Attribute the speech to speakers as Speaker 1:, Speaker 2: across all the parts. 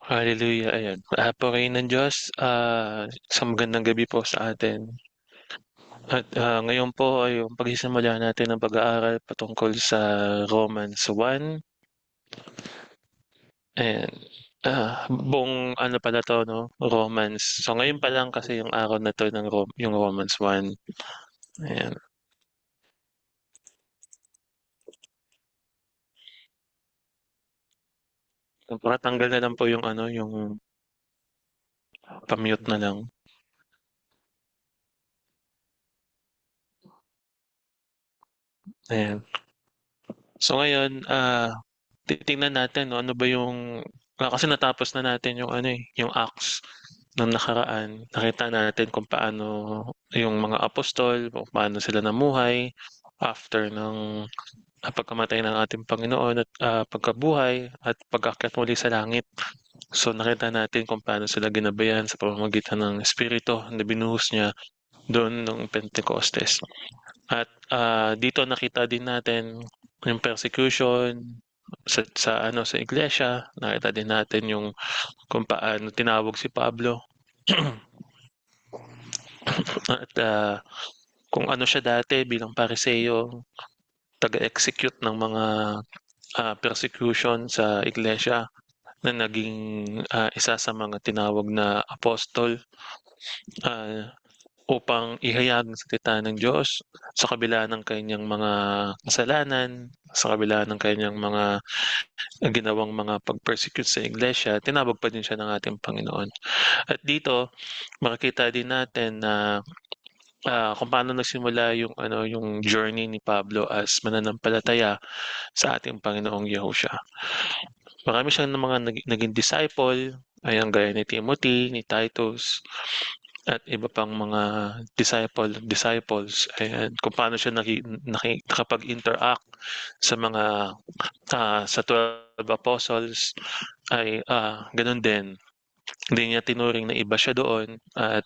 Speaker 1: Hallelujah, ayan. Purihin ng Diyos, isang magandang gabi po sa atin. At ngayon po ay yung pagsisimula natin ng pag-aaral patungkol sa Romans 1. Ayan. Buong ano pala 'to 'no, Romans. So ngayon pa lang kasi yung araw na 'to ng yung Romans 1. Ayan. Pakatanggal na lang po yung ano, yung pa-mute na lang. Ayan. So ngayon, titingnan natin 'no, ano ba yung kasi natapos na natin yung ano, yung Acts nung nakaraan. Nakita natin kung paano yung mga apostol, kung paano sila namuhay after ng pagkamatay ng ating Panginoon at pagkabuhay at pag-akyat muli sa langit. So nakita natin kung paano sila ginabayan sa pamamagitan ng Espiritu na binuhos niya doon nung Pentecostes. At dito nakita din natin yung persecution sa iglesia. Nakita din natin yung kung paano tinawag si Pablo at kung ano siya dati bilang Pariseo, taga-execute ng mga persecution sa iglesia na naging isa sa mga tinawag na apostol ah, upang ihayag ang salita ng Diyos sa kabila ng kanyang mga kasalanan, sa kabila ng kanyang mga ginawang mga pag-persecute sa iglesia, tinawag pa din siya ng ating Panginoon. At dito, makikita din natin na kung paano nagsimula yung ano, yung journey ni Pablo as mananampalataya sa ating Panginoong Yahushua. Marami siyang mga naging disciple, ayan gaya ni Timothy, ni Titus, at iba pang mga disciples, ayan, kung paano siya nakapag-interact sa mga sa 12 apostles ay ganoon din. Hindi niya tinuring na iba siya doon at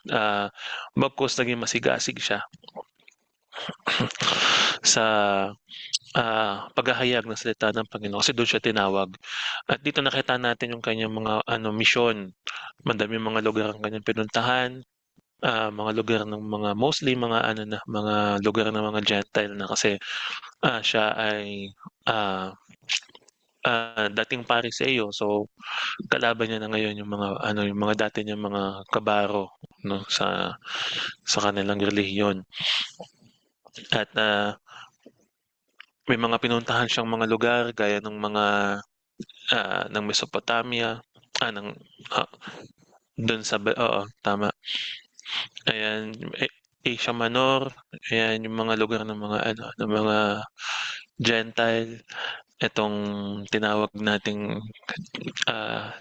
Speaker 1: bagkus naging masigasig siya sa paghahayag ng salita ng Panginoon kasi doon siya tinawag. At dito nakita natin yung kanyang mga ano misyon. Madaming mga lugar ang kanyang pinuntahan, mga lugar ng mga mostly mga ano na, mga lugar ng mga Gentile na kasi siya ay ah, dating Pariseo. So kalaban niya na ngayon yung mga ano, yung mga dati niyang mga kabaro 'no, sa kanilang relihiyon. At may mga pinuntahan siyang mga lugar gaya ng mga ng Mesopotamia, ng ah, dun sa oo, tama. Ayan, Asia Minor, ayan yung mga lugar ng mga ano, ng mga Gentile. Itong tinawag nating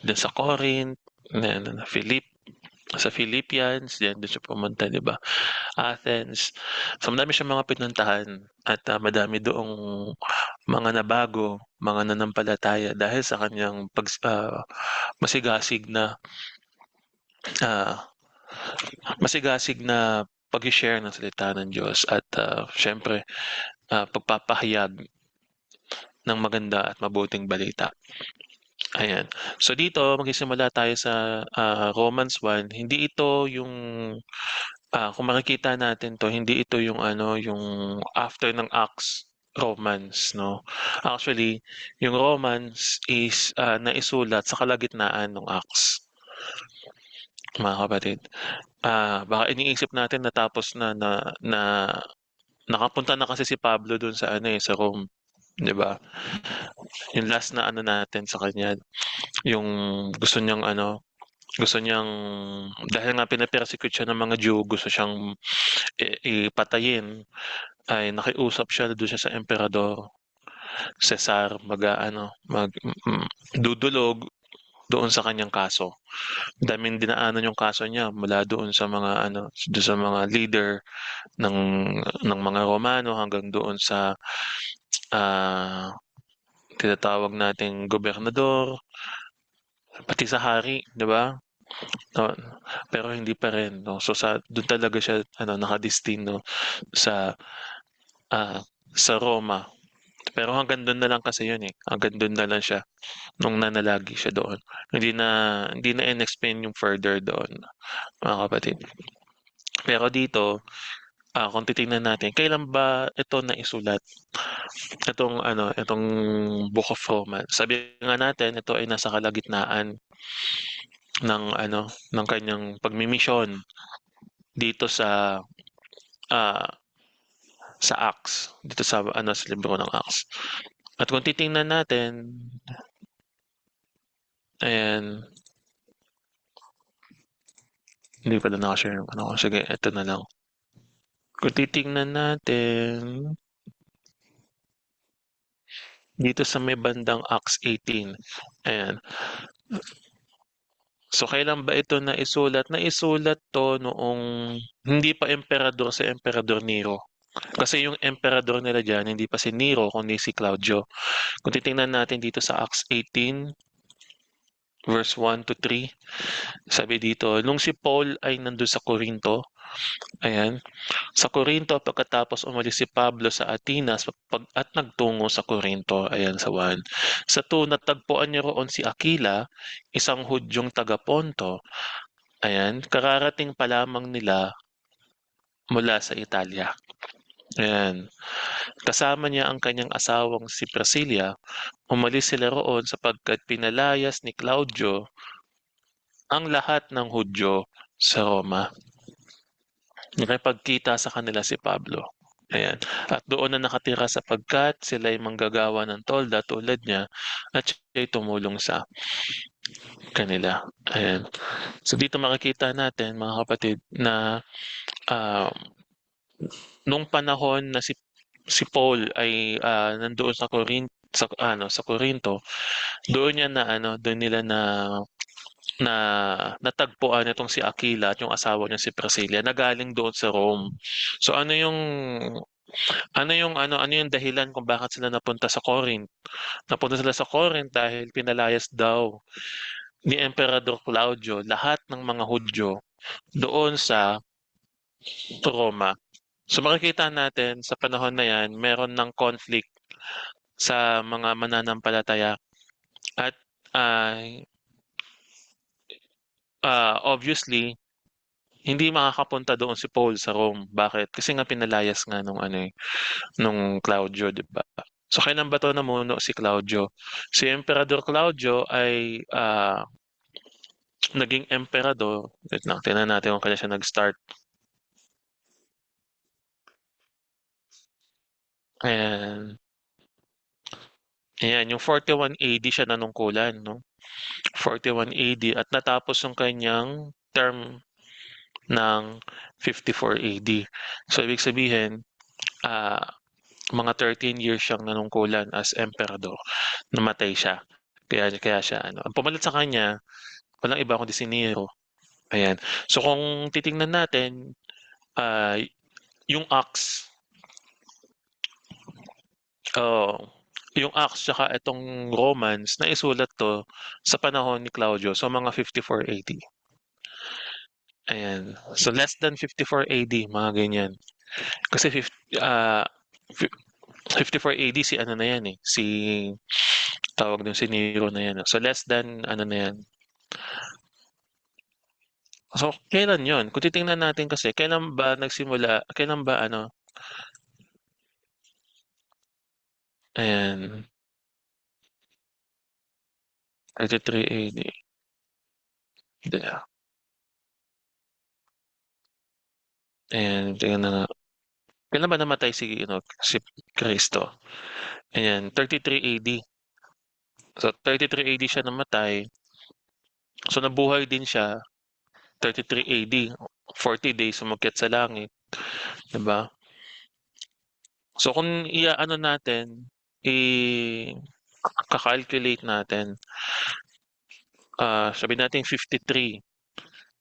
Speaker 1: dun sa Corinth, na sa Philippians, diyan din siya pumunta, 'di ba? Athens. So madami siyang mga pinuntahan at madami doong mga nabago, mga nanampalataya dahil sa kanyang masigasig na ah, masigasig na pag-share ng salita ng Diyos at siyempre pagpapahayag ng maganda at mabuting balita. Ayan. So dito magsisimula tayo sa Romans 1. Hindi ito yung kung makikita natin 'to, hindi ito yung ano, yung after ng Acts Romans 'no. Actually, yung Romans is naisulat sa kalagitnaan ng Acts, mga kapatid. Baka iniisip natin natapos na nakapunta na kasi si Pablo dun sa ano, sa Rome, 'di ba? Yung last na ano natin sa kanya, yung gusto niyang ano, gusto niyang dahil nga pina-persecute siya ng mga Jew, gusto siyang patayin, ay nakiusap siya dun siya sa emperador, Cesar, dudulog doon sa kanyang kaso. Daming dinaanan yung kaso niya mula doon sa mga ano, doon sa mga leader ng mga Romano hanggang doon sa ah, tinatawag nating gobernador, pati sa hari, 'di ba? No, pero hindi pa rin 'no. So doon talaga siya ano nakadestino sa ah, sa Roma, Pero hanggang dun na lang kasi yun, eh, hanggang dun na lang siya nung nanalagi siya doon. Hindi na in-explain yung further doon, mga kapatid. Pero dito, kung titingnan natin, kailan ba ito naisulat? Itong Book of Romans. Sabi nga natin, ito ay nasa kalagitnaan ng ng kanyang pagmimisyon dito ah, sa Acts, dito sa libro ng Acts. At kung titingnan natin, ayan, hindi pala naka-share yung ko. Sige, ito na lang. Kung titingnan natin, dito sa may bandang Acts 18, ayan. So, kailan ba ito naisulat? Naisulat 'to noong hindi pa emperador si Emperador Nero. Kasi yung emperador nila diyan hindi pa si Nero kundi si Claudio. Kung titingnan natin dito sa Acts 18 verse 1 to 3, sabi dito, nung si Paul ay nandun sa Corinto, ayan, sa Corinto pagkatapos umalis si Pablo sa Atenas at nagtungo sa Corinto, ayan sa 1. Sa 2, natagpuan niya roon si Aquila, isang Hudyong taga Ponto, ayan, kararating pa lamang nila mula sa Italia. Ayan. Kasama niya ang kanyang asawang si Priscilla. Umalis sila roon sapagkat pinalayas ni Claudio ang lahat ng Hudyo sa Roma. Nakipagkita sa kanila si Pablo. Ayan. At doon na nakatira sapagkat sila ay manggagawa ng tolda tulad niya at siya ay tumulong sa kanila. Ayan. So dito makikita natin mga kapatid na ah, nung panahon na si Paul ay nandoon sa Corinto, doon niya doon nila na natagpuan itong si Aquila at yung asawa niya si Priscilla na galing doon sa Rome. So ano yung dahilan kung bakit sila napunta sa Corinth? Napunta sila sa Corinth dahil pinalayas daw ni Emperador Claudio lahat ng mga Hudyo doon sa Roma. So makikita natin sa panahon na yan, meron ng conflict sa mga mananampalataya at ah, obviously hindi makakapunta doon si Paul sa Rome. Bakit? Kasi nga pinalayas nga nung Claudio, 'di ba? So kailan ba 'to namuno si Claudio? Si Emperador Claudio ay naging emperador. Wait lang, tingnan natin kung kailan siya nag-start. Ayan. Ayan, yung 41 AD siya nanungkulan, no? 41 AD at natapos yung kanyang term ng 54 AD. So ibig sabihin, ah, mga 13 years siyang nanungkulan as emperador. Namatay siya. Kaya siya ang pumalit sa kanya, walang iba kundi si Nero. Ayan. So kung titingnan natin, ah, yung Acts, oo, yung Acts tsaka itong Romans naisulat 'to sa panahon ni Claudio, so mga 54 AD. Ayan. So less than 54 AD, mga ganyan. Kasi 54 AD si ano na yan eh, tawag dun si Nero na yan. So less than ano na yan. So kailan yon? Kung titingnan natin kasi, kailan ba 33 AD. Hindi, ayan, tingnan na nga. Kailan ba namatay si Kristo? Ayan, 33 AD. So 33 AD siya namatay. So nabuhay din siya 33 AD. 40 days umakyat sa langit, 'di ba? So kung natin, kakalculate natin, sabihin natin 53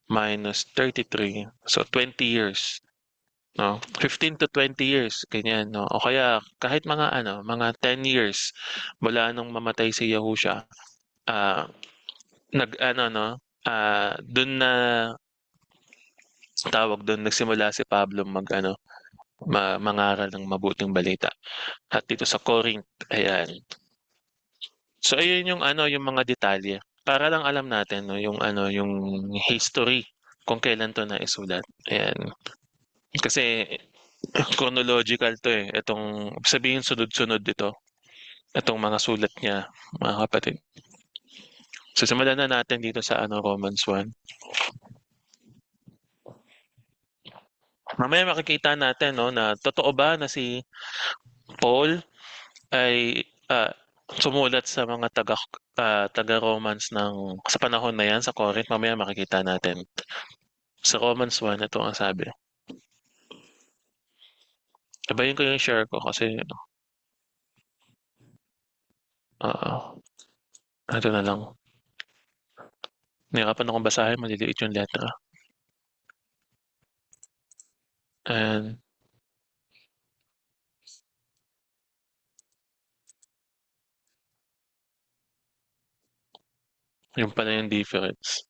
Speaker 1: minus 33, so 20 years, no? 15 to 20 years, ganyan, no? O kaya kahit mga 10 years mula nung mamatay si Yahusha, ah, no, dun na nagsimula si Pablo mangaral ng mabuting balita. At dito sa Corinth, ayan. So ayun yung ano, yung mga detalye. Para lang alam natin 'no, yung ano, yung history kung kailan 'to naisulat, ayan. Kasi chronological 'to, eh, itong sabihin sunod-sunod ito, itong mga sulat niya, mga kapatid. So simulan na natin dito sa ano, Romans 1. Mamaya makikita natin 'no, na totoo ba na si Paul ay, sumulat sa mga taga-Romans sa panahon na 'yan sa Corinth. Mamaya makikita natin. Sa Romans 1 ito ang sabi. Ibahin ko yung share ko kasi oo, ito na lang. Nahirapan akong basahin, maliliit yung letra. And yun pala yung difference.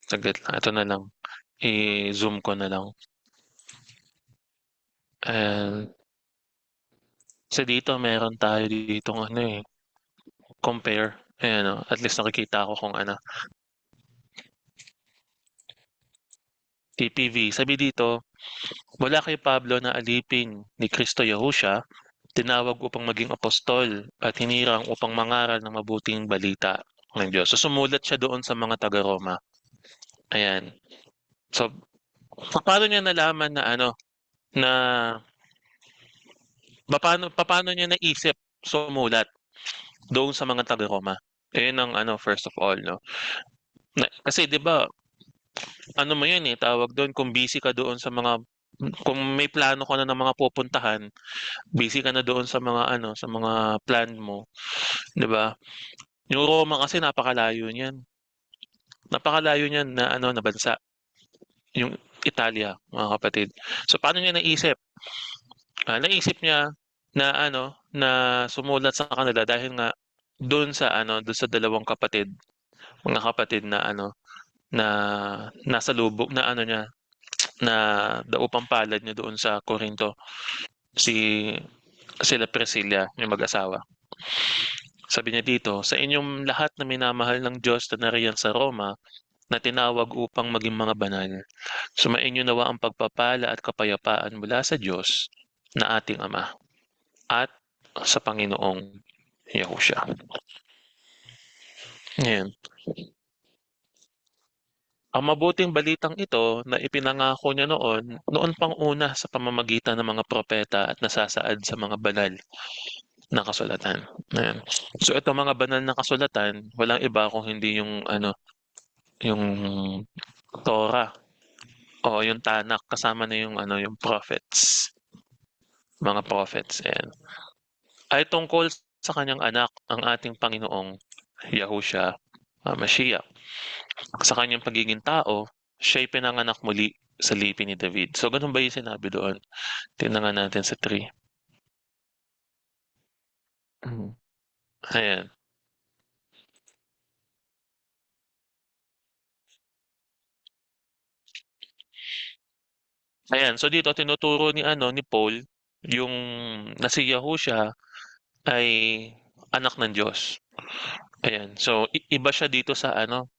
Speaker 1: Saglit lang, ito na lang. I-zoom ko na lang. And kasi dito meron tayo ditong ano eh, compare. Ayan o, at least nakikita ko kung ano. TPV, sabi dito, mula kay Pablo na alipin ni Kristo Yahusha, tinawag upang maging apostol at hinirang upang mangaral ng mabuting balita ng Diyos. So sumulat siya doon sa mga taga-Roma. Ayan. So paano niya nalaman na ano, na paano niya naisip sumulat doon sa mga taga-Roma? Ayun ang ano, first of all, no? Kasi 'di ba, ano mo 'yun eh, tawag doon, kung busy ka doon sa mga kung may plano ka na ng mga pupuntahan, busy ka na doon sa mga ano, sa mga plan mo, 'di ba? Yung Roma kasi napakalayo niyan. Napakalayo niyan na ano, na bansa, yung Italia, mga kapatid. So paano niya naisip? Naisip niya na ano, na sumulat sa kanila dahil nga do'n sa ano, do'n sa dalawang kapatid, mga kapatid na ano, na nasa lubog na ano niya, na daupang palad niya doon sa Corinto, si sila Priscilla, yung mag-asawa. Sabi niya dito, "Sa inyong lahat na minamahal ng Diyos na nariyan sa Roma, na tinawag upang maging mga banal, sumainyo nawa ang pagpapala at kapayapaan mula sa Diyos na ating Ama at sa Panginoong Yahushua." Ngayon, ang mabuting balitang ito na ipinangako niya noon pang una sa pamamagitan ng mga propeta at nasasaad sa mga banal na kasulatan. Ayan. So ito mga banal na kasulatan, walang iba kung hindi yung ano, yung Torah o yung Tanakh kasama na yung ano, yung prophets, mga prophets. Ayan. Ay tungkol sa kanyang anak, ang ating Panginoong Yahushua Mashiach. Sa kanyang pagiging tao, siya'y pinanganak muli sa lipi ni David. So ganun ba yung sinabi doon? Tingnan nga natin sa 3. Mhm. Ayan. Ayan, so dito tinuturo ni ano, ni Paul yung na si Yahushua ay anak ng Diyos. Ayan. So iba siya dito sa ano,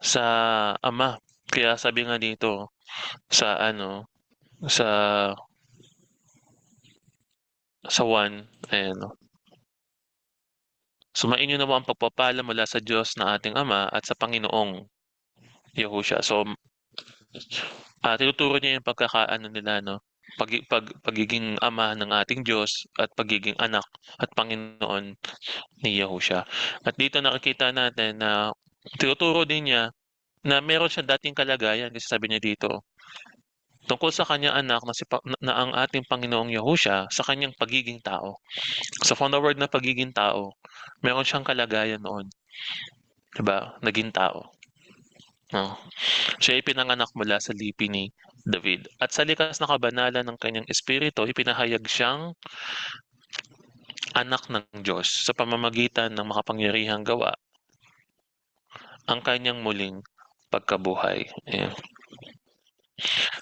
Speaker 1: sa ama. Kaya sabi nga dito sa ano, sa 1, ayan 'no. Sumainyo nawa ang pagpapala mula sa Diyos na ating Ama at sa Panginoong Yahushua. So, tinuturo niya yung pagkakaano nila 'no, pagiging ama ng ating Diyos at pagiging anak at Panginoon ni Yahushua. At dito nakikita natin na tinuturo din niya na meron siyang dating kalagayan kasi sabi niya dito, tungkol sa kanyang anak na si pa na ang ating Panginoong Yahushua sa kanyang pagiging tao. So from the word na pagiging tao, meron siyang kalagayan noon, 'di ba, naging tao, oo. Siya ay pinanganak mula sa lipi ni David at sa likas na kabanalan ng kanyang espiritu ipinahayag siyang anak ng Diyos sa pamamagitan ng makapangyarihang gawa ang kanyang muling pagkabuhay, ayan.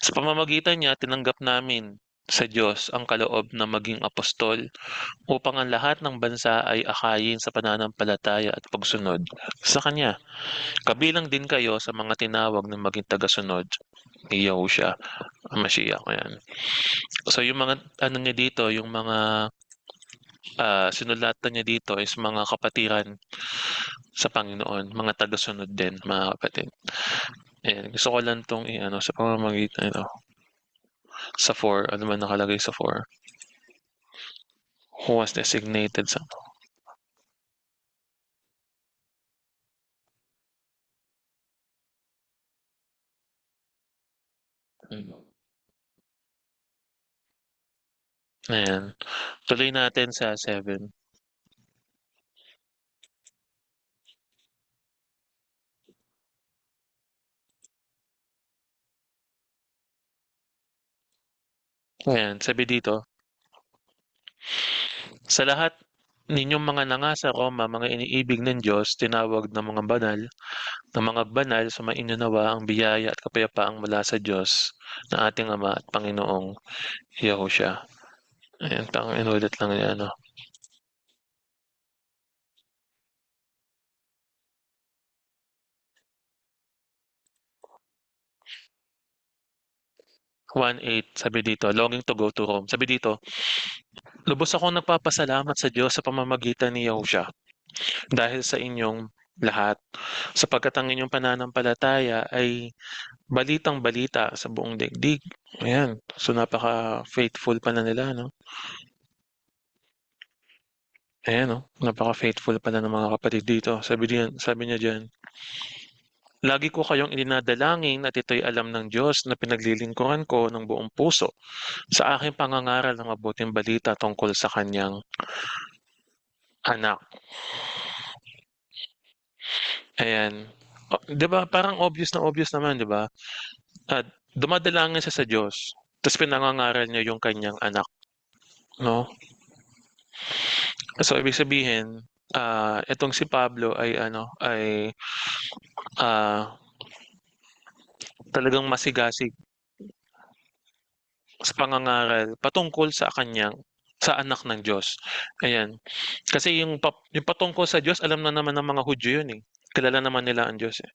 Speaker 1: Sa pamamagitan niya tinanggap namin sa Diyos ang kaloob na maging apostol upang ang lahat ng bansa ay akayin sa pananampalataya at pagsunod sa Kanya. Kabilang din kayo sa mga tinawag na maging tagasunod ni Yahushua, ang Mashiach, ayan. So yung mga ano niya dito, yung mga sinulatan niya dito is mga kapatiran sa Panginoon, mga tagasunod din, mga kapatid. Ayan, gusto ko lang 'tong i-ano sa pamamagitan ito, sa 4, ano man nakalagay sa 4, who was designated sa hmm, ayan. Tuloy natin sa 7. Ayan, sabi dito, "Sa lahat ninyong mga nanga sa Roma, mga iniibig ng Diyos, tinawag na mga banal, sumainyo nawa ang biyaya at kapayapaang mula sa Diyos na ating Ama at Panginoong Yahushua." Ayan, parang inulit lang niya ano, 1:8 sabi dito, "Longing to go to Rome." Sabi dito, "Lubos akong nagpapasalamat sa Diyos sa pamamagitan ni Yahushua dahil sa inyong lahat, sapagkat ang inyong pananampalataya ay balitang-balita sa buong daigdig." Ayan, so napaka-faithful pala nila 'no? Ayan 'no, napaka-faithful pala ng mga kapatid dito. Sabi niya diyan, "Lagi ko kayong ininadalangin at ito'y alam ng Diyos na pinaglilingkuran ko ng buong puso sa aking pangangaral ng mabuting balita tungkol sa Kaniyang anak." Ayan. 'Di ba parang obvious naman 'di ba? At dumadalangin siya sa Diyos, ta's pinangangaral niya yung kaniyang anak 'no? So ibig sabihin, itong si Pablo ay ano, ay, ah, talagang masigasig sa pangangaral patungkol sa anak ng Diyos, ayan. Kasi yung patungkol sa Diyos alam na naman ng mga Hudyo yun, eh. Kilala naman nila ang Diyos, eh.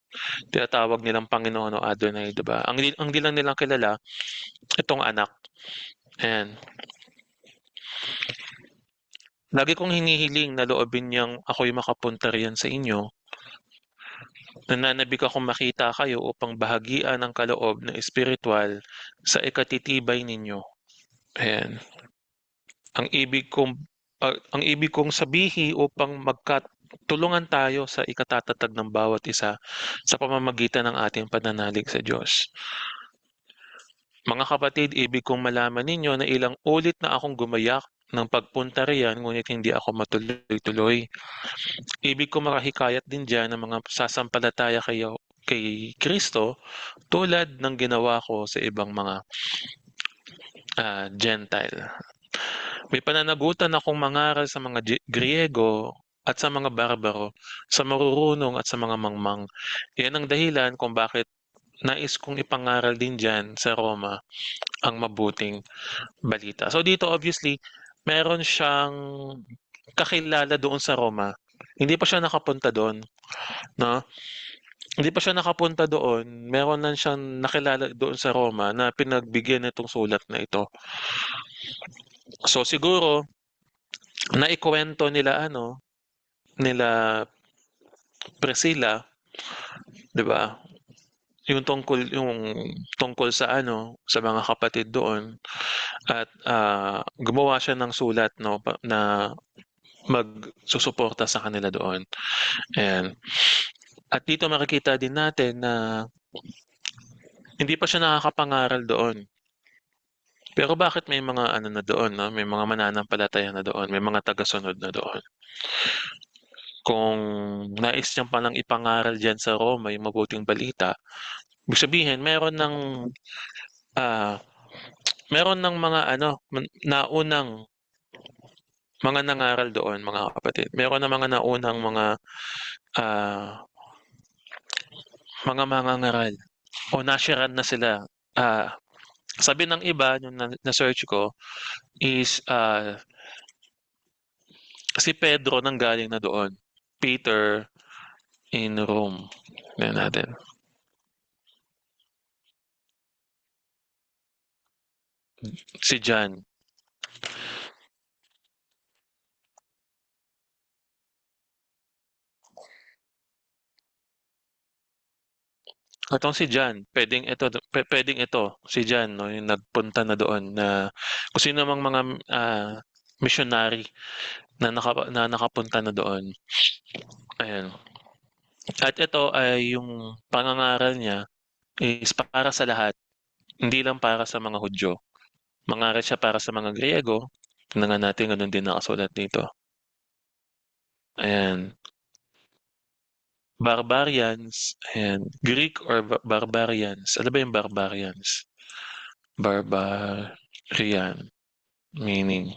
Speaker 1: Tinatawag nilang Panginoon o Adonai, 'di ba? Ang di lang nilang kilala itong anak, ayan. Lagi kong hinihiling na loobin niyang ako'y makapunta riyan sa inyo. Nananabik akong makita kayo upang bahagian ang kaloob na espirituwal sa ikatitibay ninyo. Ayan. Ang ibig kong ang ibig kong sabihin upang magkatulungan tayo sa ikatatatag ng bawat isa sa pamamagitan ng ating pananalig sa Diyos. Mga kapatid, ibig kong malaman ninyo na ilang ulit na akong gumayak ng pagpunta riyan ngunit hindi ako matuloy-tuloy. Ibig kong makahikayat din diyan ng mga sasampalataya kay Kristo tulad ng ginawa ko sa ibang mga Gentile. May pananagutan akong mangaral sa mga Griego at sa mga barbaro, sa marurunong at sa mga mangmang. Yan ang dahilan kung bakit nais kong ipangaral din diyan sa Roma ang mabuting balita. So dito obviously, meron siyang kakilala doon sa Roma. Hindi pa siya nakapunta doon, 'no? Hindi pa siya nakapunta doon, meron lang siyang nakilala doon sa Roma na pinagbigyan nitong sulat na ito. So siguro naikuwento nila ano, nila Priscilla, 'di ba, yung tungkol sa ano, sa mga kapatid doon at, gumawa siya ng sulat 'no, na magsusuporta sa kanila doon, ayan. At dito makikita din natin na hindi pa siya nakakapangaral doon. Pero bakit may mga ano na doon 'no, may mga mananampalataya na doon, may mga tagasunod na doon. Kung nais niya palang ipangaral diyan sa Roma yung mabuting balita, ibig sabihin ah, meron ng mga ano, naunang mga nangaral doon mga kapatid. Meron ng mga naunang ah, mga mangangaral o nasyaran na sila sabi ng iba nung na-search ko is, si Pedro nanggaling na doon. Peter in Rome. Tingnan natin. Si John. Itong si John, puwedeng ito, si John 'no, yung nagpunta na doon na kung sino mang mga, missionary na nakapunta na doon, ayan. At ito ay yung pangangaral niya is para sa lahat, hindi lang para sa mga Hudyo. Mangaral siya para sa mga Griego, tingnan nga natin gano'n din nakasulat dito, ayan. Barbarians, ayan, Greek or barbarians, ano ba yung barbarians? Barbarian, meaning,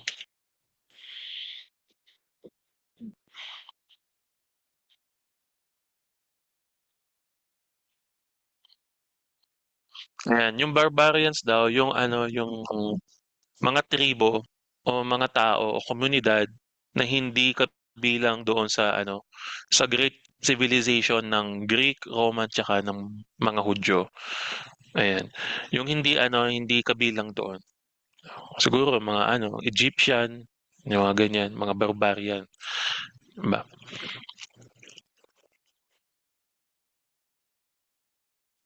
Speaker 1: ayan, yung barbarians daw yung ano, yung mga tribo o mga tao o komunidad na hindi kabilang doon sa ano, sa great civilization ng Greek, Roman, tsaka ng mga Hudyo, ayan. Yung hindi ano, hindi kabilang doon. Siguro mga ano, Egyptian, yung mga ganyan, mga barbarian, ba.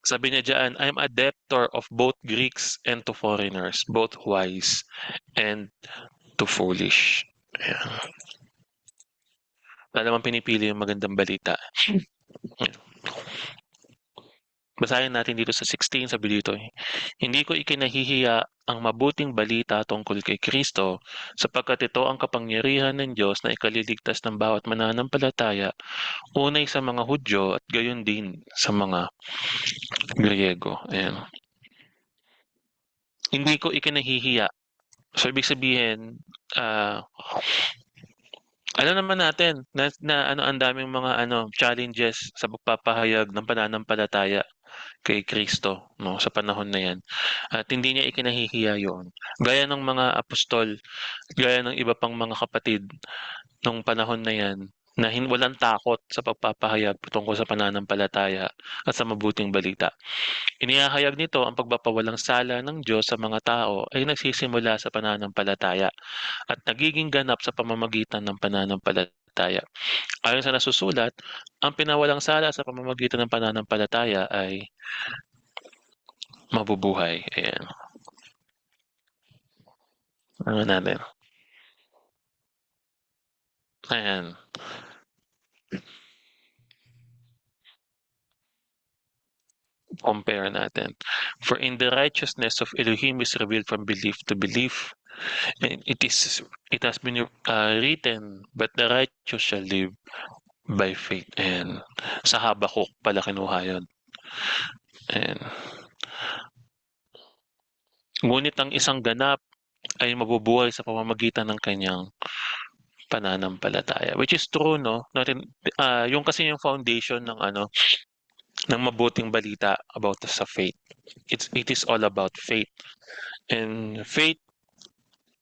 Speaker 1: Sabi niya diyan, "I'm a debtor of both Greeks and to foreigners, both wise and to foolish." Ayan. Wala namang pinipili yung magandang balita. Basahin natin dito sa 16, sabi dito, "Hindi ko ikinahihiya ang mabuting balita tungkol kay Kristo, sapagkat ito ang kapangyarihan ng Diyos na ikaliligtas ng bawat mananampalataya, unay sa mga Hudyo at gayon din sa mga Griego." Ayan. Hindi ko ikinahihiya. So, ibig sabihin, ah, alam naman natin na ano, ang daming mga ano, challenges sa pagpapahayag ng pananampalataya kay Kristo 'no, sa panahon na 'yan at hindi niya ikinahihiya 'yon. Gaya ng mga apostol, gaya ng iba pang mga kapatid nung panahon na 'yan na walang takot sa pagpapahayag tungkol sa pananampalataya at sa mabuting balita. Inihahayag nito ang pagpapawalang sala ng Diyos sa mga tao ay nagsisimula sa pananampalataya at nagiging ganap sa pamamagitan ng pananampalataya. Ayon sa nasusulat, ang pinawalang sala sa pamamagitan ng pananampalataya ay mabubuhay. Ayan, ano natin, ayan, compare natin. For in the righteousness of Elohim is revealed from belief to belief, and it has been written, but the righteous shall live by faith. And sa Habakuk pala kinuha yun. And ngunit ang isang ganap ay mabubuhay sa pamamagitan ng kanyang pananampalataya. Which is true, no? Yung kasi yung foundation ng ano, ng mabuting balita about sa faith. It is all about faith. And faith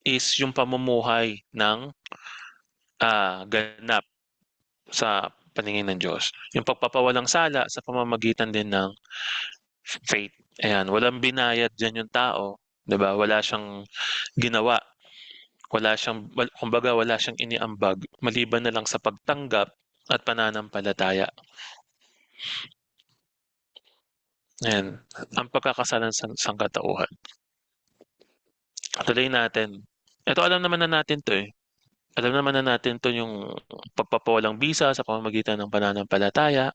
Speaker 1: is yung pamumuhay ng ganap sa paningin ng Diyos. Yung pagpapawalang sala sa pamamagitan din ng faith. Ayan, walang binayad diyan yung tao, 'di ba? Wala siyang ginawa, kumbaga wala siyang iniambag maliban na lang sa pagtanggap at pananampalataya. Ayan, ang pagkakasalan sa sangkatauhan. Tuloy natin. Ito alam naman na natin 'to, eh. Alam naman na natin 'to yung pagpapawalang bisa sa pamamagitan ng pananampalataya,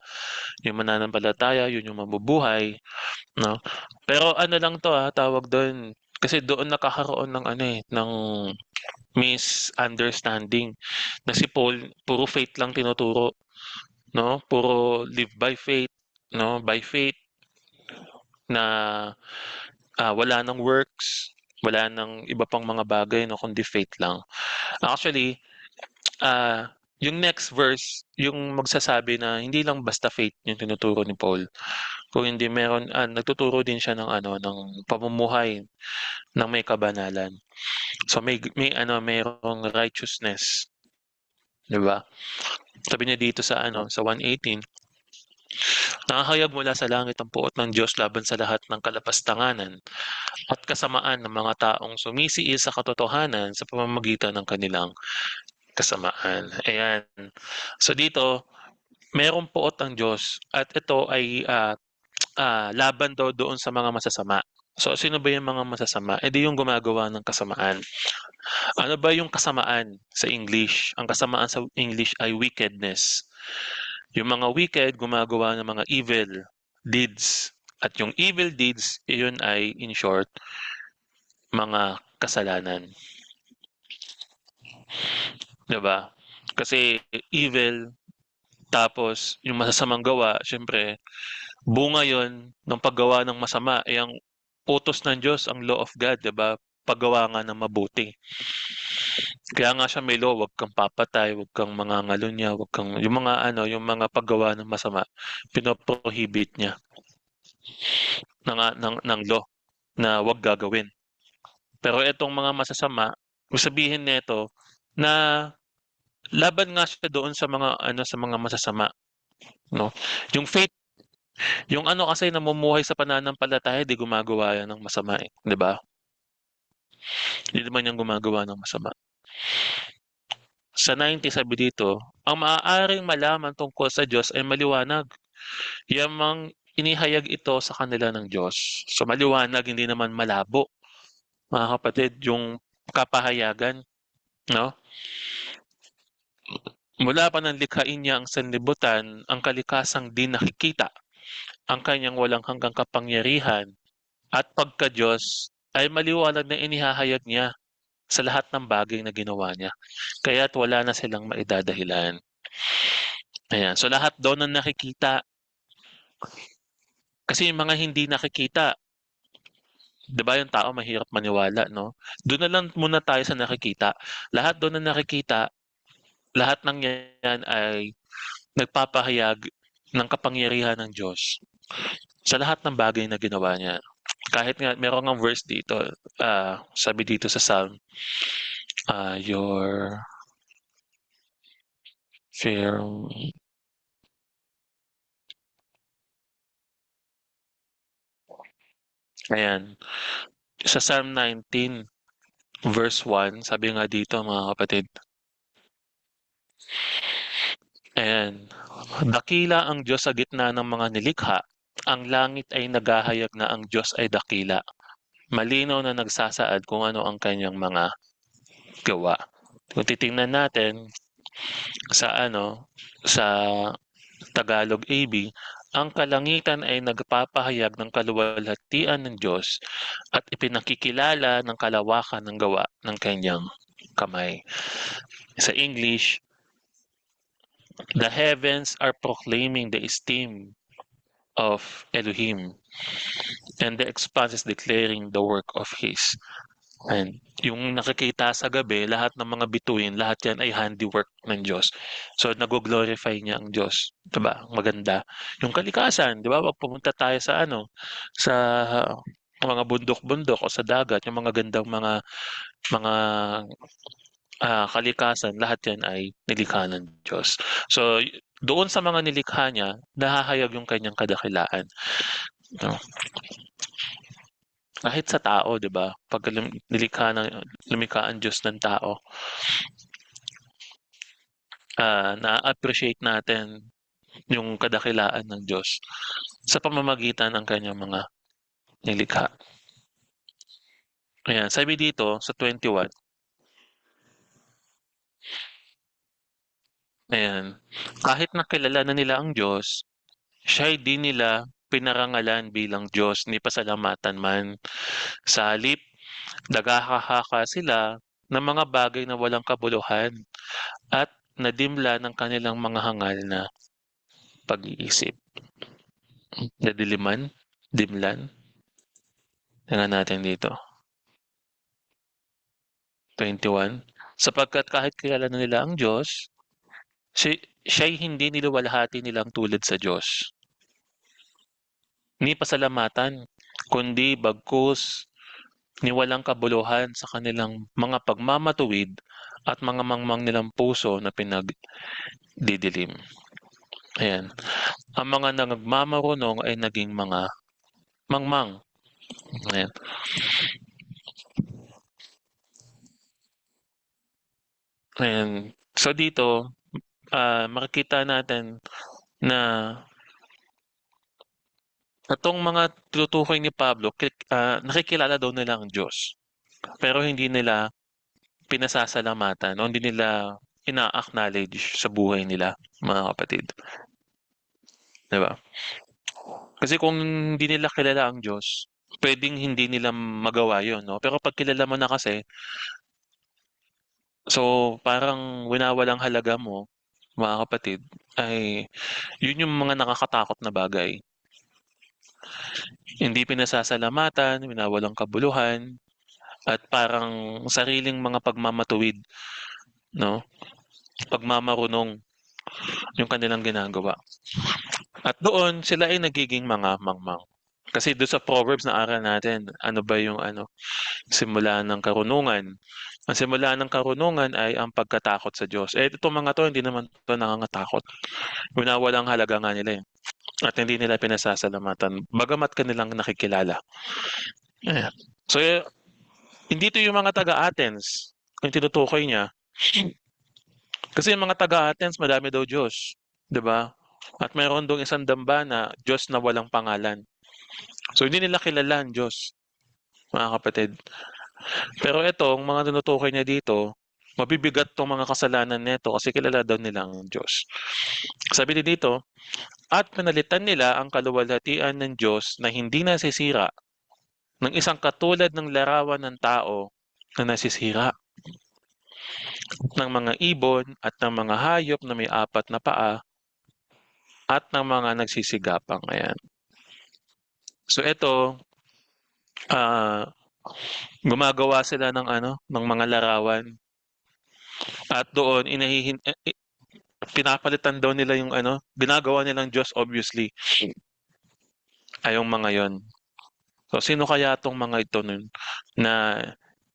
Speaker 1: yung mananampalataya yun yung mabubuhay, 'no? Pero ano lang 'to, tawag dun, kasi doon nakakaroon ng ano, eh, ng misunderstanding na si Paul puro faith lang tinuturo, 'no? Puro live by faith, 'no, by faith na, wala ng works, wala ng iba pang mga bagay 'no, kundi faith lang. Actually, yung next verse, yung magsasabi na hindi lang basta faith yung tinuturo ni Paul, kung hindi meron nagtuturo din siya ng ng pamumuhay ng may kabanalan. So may mayroong righteousness, 'di ba? Sabi niya dito sa sa 1:18, "Nahahayag mula sa langit ang puot ng Diyos laban sa lahat ng kalapastanganan at kasamaan ng mga taong sumisiil sa katotohanan sa pamamagitan ng kanilang kasamaan." Ayan. So dito, merong puot ang Diyos at ito ay laban daw doon sa mga masasama. So sino ba yung mga masasama? Eh di yung gumagawa ng kasamaan. Ano ba yung kasamaan sa English? Ang kasamaan sa English ay wickedness. Yung mga wicked gumagawa ng mga evil deeds. At yung evil deeds, iyon ay in short, mga kasalanan. 'Di ba? Kasi evil, tapos yung masasamang gawa, syempre, bunga yon ng paggawa ng masama. Eh, ang utos ng Diyos, ang law of God, 'di ba? Paggawa nga ng mabuti. Kaya nga siya may law, wag kang papatay, wag kang mangangalunya, wag kang yung mga yung mga paggawa ng masama, pino-prohibit niya ng law na wag gagawin. Pero itong mga masasama, ibig sabihin nito na laban nga siya doon sa mga sa mga masasama, 'no? Yung faith, yung kasi namumuhay sa pananampalataya, 'di gumagawa yan ng masama, eh, 'di ba? Hindi naman yan gumagawa ng masama. Sa 90 sabi dito, "Ang maaaring malaman tungkol sa Diyos ay maliwanag, yamang inihayag ito sa kanila ng Diyos." So maliwanag, hindi naman malabo, mga kapatid, yung kapahayagan, 'no? Mula pa ng likhain niya ang sanlibutan, ang kalikasang di nakikita, ang kanyang walang hanggang kapangyarihan at pagka-Diyos ay maliwanag na inihahayag niya sa lahat ng bagay na ginawa niya. Kaya't wala na silang maidadahilan. Ayan. So lahat daw ng nakikita, kasi yung mga hindi nakikita, 'di ba yung tao mahirap maniwala, 'no? Do'n na lang muna tayo sa nakikita. Lahat daw ng nakikita, lahat ng 'yan ay nagpapahayag ng kapangyarihan ng Diyos sa lahat ng bagay na ginawa niya. Kahit nga meron ngang verse dito, sabi dito sa Psalm, your fear, ayan, sa Psalm 19 verse 1, sabi nga dito, mga kapatid, ayan, "Dakila ang Diyos sa gitna ng mga nilikha, ang langit ay naghahayag na ang Diyos ay dakila. Malinaw na nagsasaad kung ano ang kanyang mga gawa." Kung titingnan natin sa sa Tagalog AB, ang kalangitan ay nagpapahayag ng kaluwalhatian ng Diyos at ipinakikilala ng kalawakan ng gawa ng kanyang kamay. Sa English, "The heavens are proclaiming the esteem of Elohim, and the expanse is declaring the work of His." And yung nakikita sa gabi, lahat ng mga bituin, lahat yan ay handiwork ng Diyos. So nago-glorify niya ang Diyos, 'di ba? Maganda. Yung kalikasan, 'di ba, 'pag pumunta tayo sa sa mga bundok-bundok o sa dagat, yung mga gandang mga kalikasan, lahat yan ay nilikha ng Diyos. So doon sa mga nilikha niya, nahahayag yung kanyang kadakilaan, 'no? Kahit sa tao, 'di ba? 'Pag lumikha ang Diyos ng tao, na-appreciate natin yung kadakilaan ng Diyos sa pamamagitan ng kanyang mga nilikha. Ayan, sabi dito sa 21, ayan, "Kahit na kilala na nila ang Diyos, siya'y di nila pinarangalan bilang Diyos ni pasalamatan man. Sa halip, naghahaka sila ng mga bagay na walang kabuluhan at nadimla ng kanilang mga hangal na pag-iisip." Nadiliman? Dimlan? Tingnan natin dito, 21. "Sapagkat kahit kilala na nila ang Diyos, Siya'y hindi niluwalhati nilang tulad sa Diyos. Ni pasalamatan, kundi bagkus niwalang kabuluhan sa kanilang mga pagmamatuwid at mga mangmang nilang puso na pinagdidilim. Ayan. Ang mga nagmamarunong ay naging mga mangmang. Ayan. Ayan. So dito, makikita natin na itong mga tinutukoy ni Pablo, nakikilala daw nila ang Diyos. Pero hindi nila pinasasalamatan o hindi nila ina-acknowledge sa buhay nila, mga kapatid. Diba? Kasi kung hindi nila kilala ang Diyos, pwedeng hindi nila magawa yun, no? Pero pag kilala mo na kasi, so parang winawalang halaga mo, mga kapatid, ay yun yung mga nakakatakot na bagay. Hindi pinasasalamatan, winawalang kabuluhan, at parang sariling mga pagmamatuwid, no? Pagmamarunong yung kanilang ginagawa. At doon sila ay nagiging mga mangmang. Kasi doon sa Proverbs na aral natin, ano ba yung simula ng karunungan? Ang simula ng karunungan ay ang pagkatakot sa Diyos. Itong mga to, hindi naman to nangangatakot. Winawalang halaga nga nila eh. At hindi nila pinasasalamatan. Bagamat kanilang nakikilala. Ayan. So, hindi to yung mga taga-Athens. Yung tinutukoy niya. Kasi yung mga taga-Athens, madami daw Diyos. 'Di ba? At mayroon dong isang dambana, Diyos na walang pangalan. So, hindi nila kilala ang Diyos, mga kapatid. Pero itong mga tinutukoy niya dito, mabibigat tong mga kasalanan nito kasi kilala daw nila ang Diyos. Sabi niya dito, at pinalitan nila ang kaluwalhatian ng Diyos na hindi nasisira ng isang katulad ng larawan ng tao na nasisira, ng mga ibon at ng mga hayop na may apat na paa at ng mga nagsisigapang. Ayan. So ito, gumagawa sila ng mga larawan. At doon pinapalitan daw nila yung ginagawa nilang Diyos obviously ay yung mga yon. So sino kaya tong mga ito nun na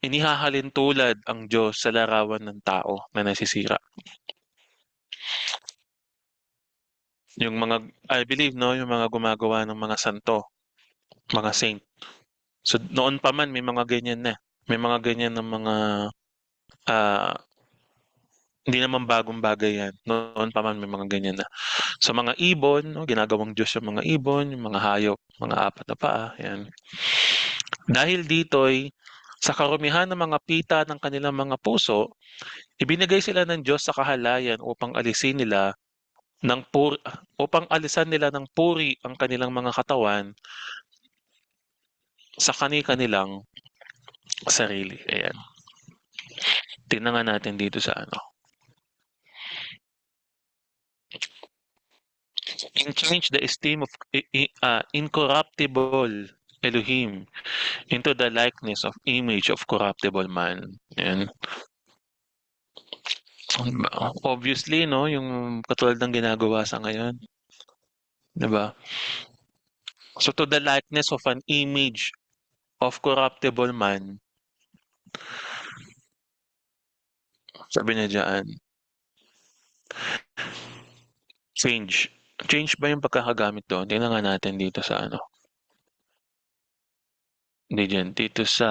Speaker 1: inihahalin tulad ang Diyos sa larawan ng tao na nasisira? Yung mga, I believe, no, yung mga gumagawa ng mga santo, mga saint. So noon pa man may mga ganyan na. May mga ganyan ng mga ah hindi naman bagong bagay yan. Noon pa man may mga ganyan na. So mga ibon, no, ginagawang Diyos yung mga ibon, yung mga hayop, mga apat na paa, yan. Dahil dito'y sa karumihan ng mga pita ng kanilang mga puso, ibinigay sila ng Diyos sa kahalayan upang alisan nila ng puri ang kanilang mga katawan sa kani-kanilang sarili. Ayan. Tingnan nga natin dito sa and change the esteem of incorruptible Elohim into the likeness of image of corruptible man. Yan. Obviously, no, yung katulad ng ginagawa sa ngayon. 'Di ba? So to the likeness of an image of corruptible man, sabi niya diyan, change. Change ba yung pagkakagamit doon? Tingnan nga natin dito sa Hindi dyan. Dito sa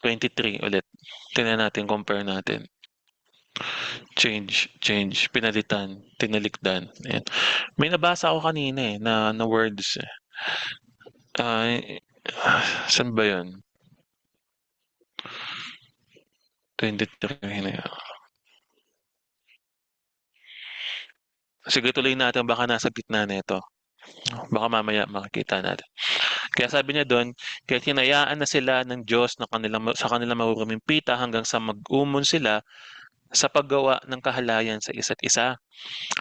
Speaker 1: 23 ulit. Tingnan natin, compare natin. Change, pinalitan, tinalikdan. Ayan. May nabasa ako kanina na words. Saan ba yun? 23 na yun. Sige, tuloy natin. Baka nasa gitna nito. Baka mamaya makikita natin. Kaya sabi niya doon, kaya hinayaan na sila ng Diyos sa kanilang maruruming pita hanggang sa mag-umon sila sa paggawa ng kahalayan sa isa't isa.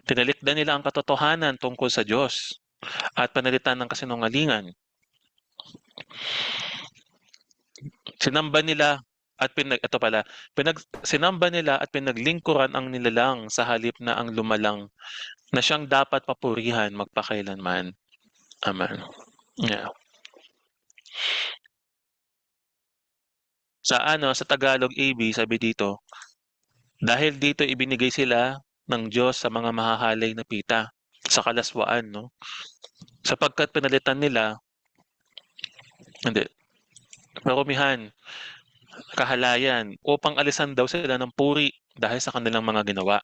Speaker 1: Tinalikdan nila ang katotohanan tungkol sa Diyos at panalitan ng kasinungalingan. Sinamba nila at ito pala, sinamba nila at pinaglingkuran ang nilalang sa halip na ang lumalang na siyang dapat papurihan magpakailanman. Amen. Yeah. Sa Tagalog AB sabi dito, dahil dito ibinigay sila ng Diyos sa mga mahahalay na pita sa kalaswaan, no? Sapagkat pinalitan nila, hindi, karumihan, kahalayan, upang alisan daw sila ng puri dahil sa kanilang mga ginawa.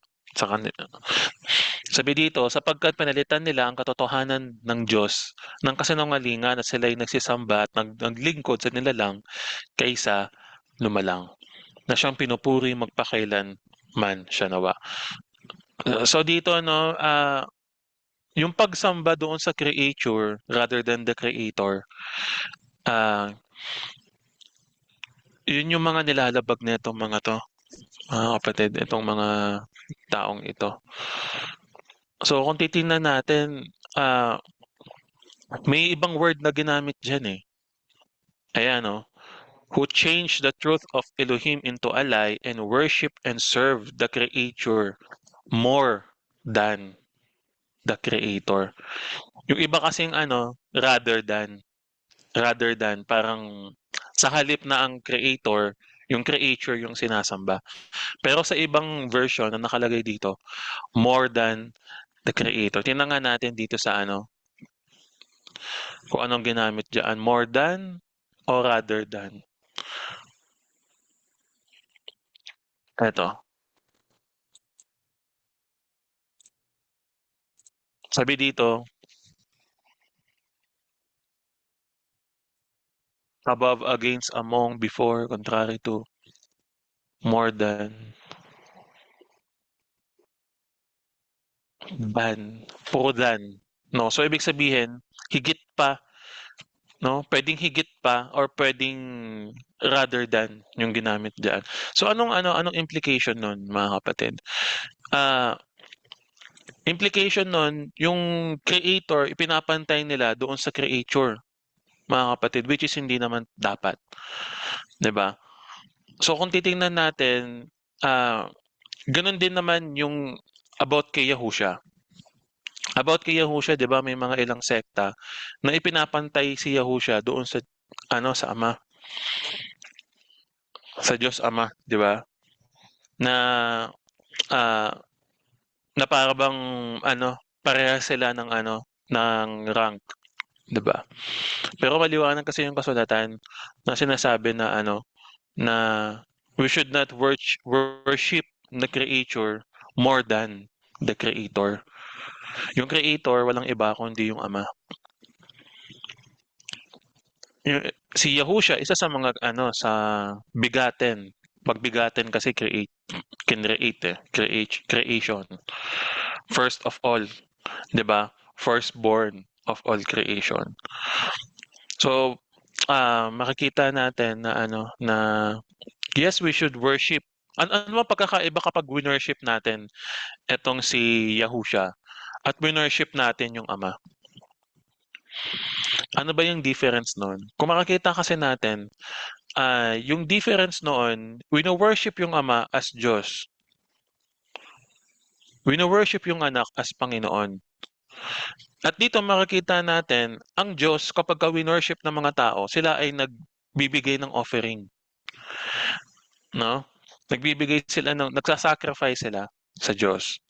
Speaker 1: Sabi dito, sapagkat pinalitan nila ang katotohanan ng Diyos ng kasinungalingan at sila'y nagsisamba at naglingkod sa nilalang kaysa lumalang, na siyang pinupuri magpakailan man siya nawa. So dito, no, yung pagsamba doon sa creature rather than the creator, ah yun yung mga nilalabag nitong mga 'to, mga kapatid, itong mga taong ito. So kung titingnan natin, may ibang word na ginamit diyan, eh. Ayan, oh, who changed the truth of Elohim into a lie and worship and serve the creature more than the creator. Yung iba kasing rather than parang sa halip na ang creator, yung creature yung sinasamba. Pero sa ibang version na nakalagay dito, more than the creator. Tingnan nga natin dito sa kung anong ginamit diyan, more than o rather than. Eto, sabi dito, above, against, among, before, contrary to, more than, no? So ibig sabihin, higit pa, no? Pwedeng higit pa or pwedeng rather than yung ginamit diyan. So anong implication nun, mga kapatid? Implication nun, yung creator ipinapantay nila doon sa creature, mga kapatid, which is hindi naman dapat, 'di ba? So kung titingnan natin, gano'n din naman yung about kay Yahusha. About kay Yahusha, 'di ba, may mga ilang sekta na ipinapantay si Yahusha doon sa sa Ama, sa Diyos Ama, 'di ba? Na, ah, na para bang parehas sila ng ng rank, 'di ba? Pero maliwanag kasi yung kasulatan na sinasabi na na we should not worship the creature more than the creator. Yung creator walang iba kundi yung Ama. Si Yahusha isa sa mga sa bigaten. Pagbigaten kasi creation. First of all, 'di ba? Firstborn of all creation. So, makikita natin na na yes, we should worship. Ano ba pagkakaiba kapag winorship natin etong si Yahusha at winorship natin yung Ama? Ano ba yung difference nun? Kung makikita kasi natin, yung difference noon, wino-worship yung Ama as Diyos. Wino-worship yung Anak as Panginoon. At dito makikita natin, ang Diyos kapag winorship ng mga tao, sila ay nagbibigay ng offering. No? Nagbibigay sila nagsasacrifice sila sa Diyos.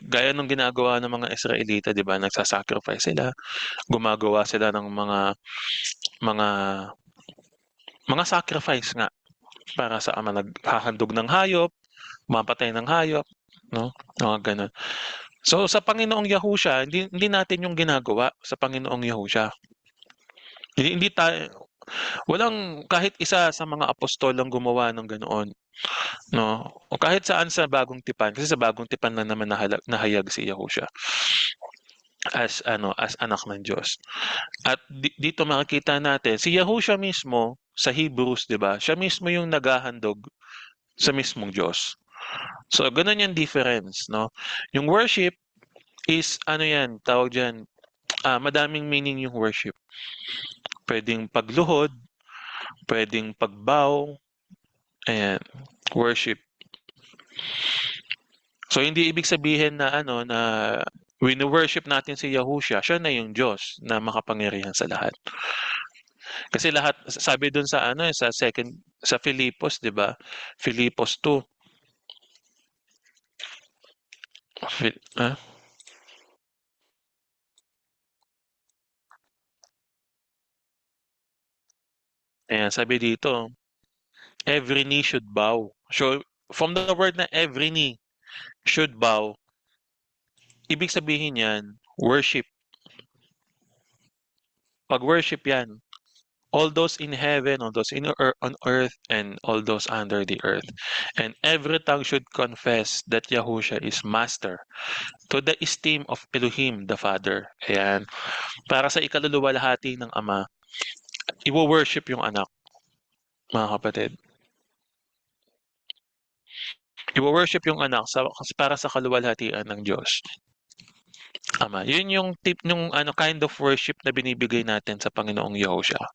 Speaker 1: Gaya ng ginagawa ng mga Israelita, 'di ba? Nagsasacrifice sila, gumagawa sila ng mga mga sacrifice nga para sa Ama, naghahandog ng hayop, mapatay ng hayop, no? Mga gano'n. So sa Panginoong Yahusha, hindi natin yung ginagawa sa Panginoong Yahusha. Hindi tayo, walang kahit isa sa mga apostol ang gumawa ng ganoon, no? O kahit saan sa Bagong Tipan, kasi sa Bagong Tipan lang naman nahayag si Yahusha as as anak ng Diyos. At dito makikita natin si Yahusha mismo sa Hebrews, 'di ba? Siya mismo yung naghahandog sa mismong Diyos. So ganun yung difference, no? Yung worship is yan, tawag diyan, madaming meaning yung worship. Pwedeng pagluhod, pwedeng pagbow, Ayan, worship. So hindi ibig sabihin na ano, na wino-worship natin si Yahushua, siya na yung Diyos na makapangyarihan sa lahat. Kasi lahat sabi dun sa ano, sa second sa Filipos, 'di ba? Filipos 2, Fil ah, ayan sabi dito, every knee should bow. So, from the word na every knee should bow, ibig sabihin yan, worship. 'Pag worship yan, all those in heaven, all those on earth, and all those under the earth. And every tongue should confess that Yahushua is Master to the esteem of Elohim the Father. Ayan. Para sa ikaluluwalhati ng Ama, iwo-worship yung anak, mga kapatid. Iwo-worship yung anak para sa kaluwalhatian ng Diyos, Ama. Yun yung tip yung ano, kind of worship na binibigay natin sa Panginoong Yahushua.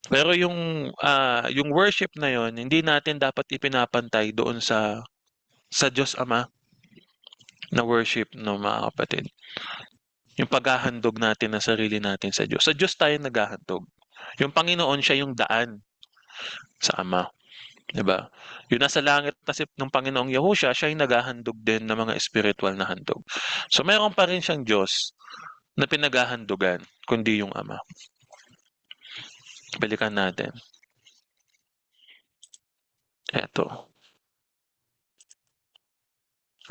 Speaker 1: Pero yung worship na yun, hindi natin dapat ipinapantay doon sa Diyos Ama na worship, no, mga kapatid. Yung paghahandog natin ng sarili natin sa Diyos. Sa Diyos tayo naghahandog. Yung Panginoon siya yung daan sa Ama. 'Di ba? Yung nasa langit kasi ng Panginoong Yahushua, siya yung naghahandog din ng mga spiritual na handog. So meron pa rin siyang Diyos na pinaghahandugan, kundi yung Ama. Balikan natin. Eto.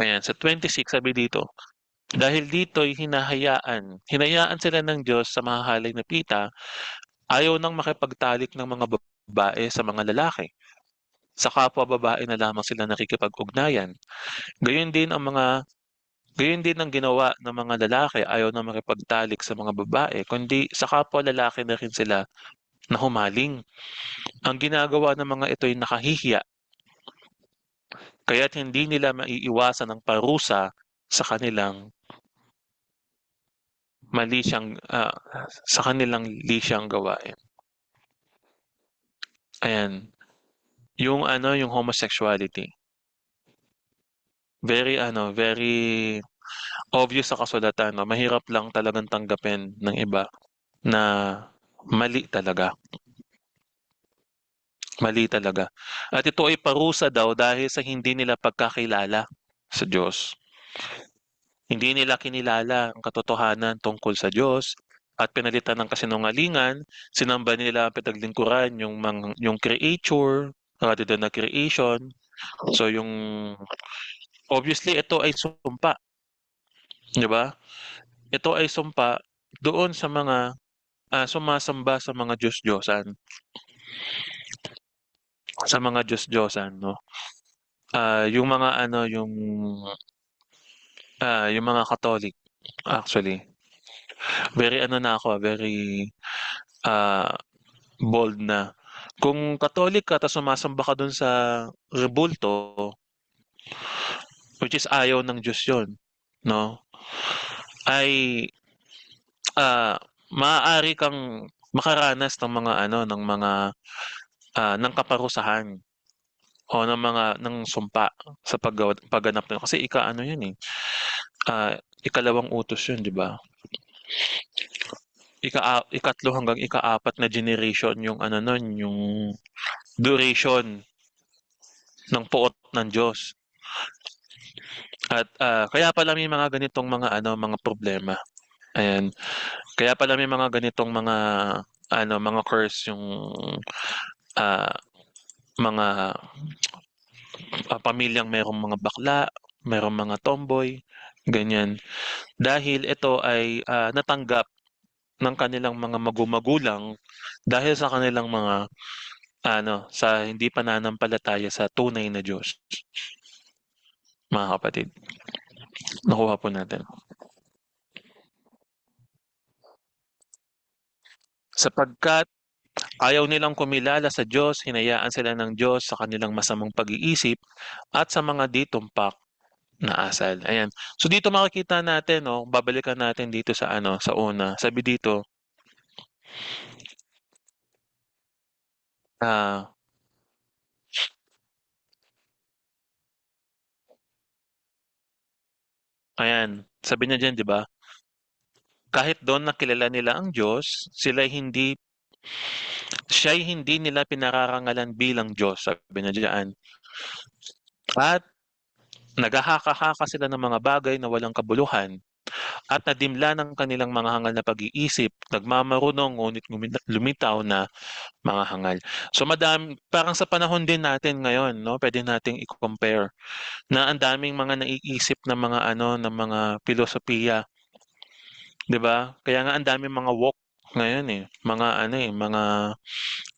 Speaker 1: Ayan, sa 26 sabi dito, dahil dito'y hinayaan sila ng Diyos sa mahahalay na pita, ayaw nang makipagtalik ng mga babae sa mga lalaki. Sa kapwa babae na lamang sila nakikipag-ugnayan. Gayon din ang mga Gayon din ang ginawa ng mga lalaki, ayaw na makipagtalik sa mga babae, kundi sa kapwa lalaki na rin sila na humaling. Ang ginagawa ng mga ito'y nakahihiya, kaya't hindi nila maiiwasan ang parusa sa kanilang mali siyang sa kanilang lisyang gawain. Ayan, yung ano, yung homosexuality. Very obvious sa kasulatan, 'no, mahirap lang talagang tanggapin ng iba na mali talaga, mali talaga. At ito ay parusa daw dahil sa hindi nila pagkakilala sa Diyos. Hindi nila kinilala ang katotohanan tungkol sa Diyos at pinalitan ng kasinungalingan, sinamba nila ang pinaglingkuran yung creature rather than the creation. So yung obviously ito ay sumpa, 'di ba? Ito ay sumpa doon sa mga sumasamba sa mga Diyos-Diyosan, sa mga Diyos-Diyosan, 'no? Yung mga ano, yung mga Catholic actually, very ano na ako, very ah, bold na. Kung Catholic ka ta's sumasamba ka dun sa rebulto, which is ayaw ng Diyos yun, 'no, ay, maaari kang makaranas ng mga ano, ng kaparusahan o ng sumpa sa pagganap nun. Kasi ika-ano yun, ikalawang utos yun, 'di ba? Ikatlo hanggang ikaapat na generation yung ano nun, yung duration ng puot ng Diyos. At, kaya pala may mga ganitong mga ano, mga problema, ayan. Kaya pala may mga ganitong mga ano, mga curse yung, ah, mga, pamilyang merong mga bakla, merong mga tomboy, ganyan. Dahil ito ay, natanggap ng kanilang mga magulang dahil sa kanilang mga ano, sa hindi pananampalataya sa tunay na Diyos, mga kapatid. Nakuha po natin. Sapagkat ayaw nilang kumilala sa Diyos, hinayaan sila ng Diyos sa kanilang masamang pag-iisip at sa mga di tumpak na asal. Ayan. So dito makikita natin, 'no, babalikan natin dito sa ano, sa una. Sabi dito, ah, Ayan, sabi niya diyan 'di ba, kahit doon na kilala nila ang Diyos, siya'y hindi nila pinararangalan bilang Diyos, sabi niya diyan. At naghahaka-haka sila ng mga bagay na walang kabuluhan at nadimla ng kanilang mga hangal na pag-iisip, nagmamarunong ngunit lumitaw na mga hangal. So parang sa panahon din natin ngayon 'no, puwede nating i-compare na ang daming mga naiisip na mga ano, na mga pilosopiya, 'di ba? Kaya nga ang daming mga woke ngayon, eh, mga ano, eh, mga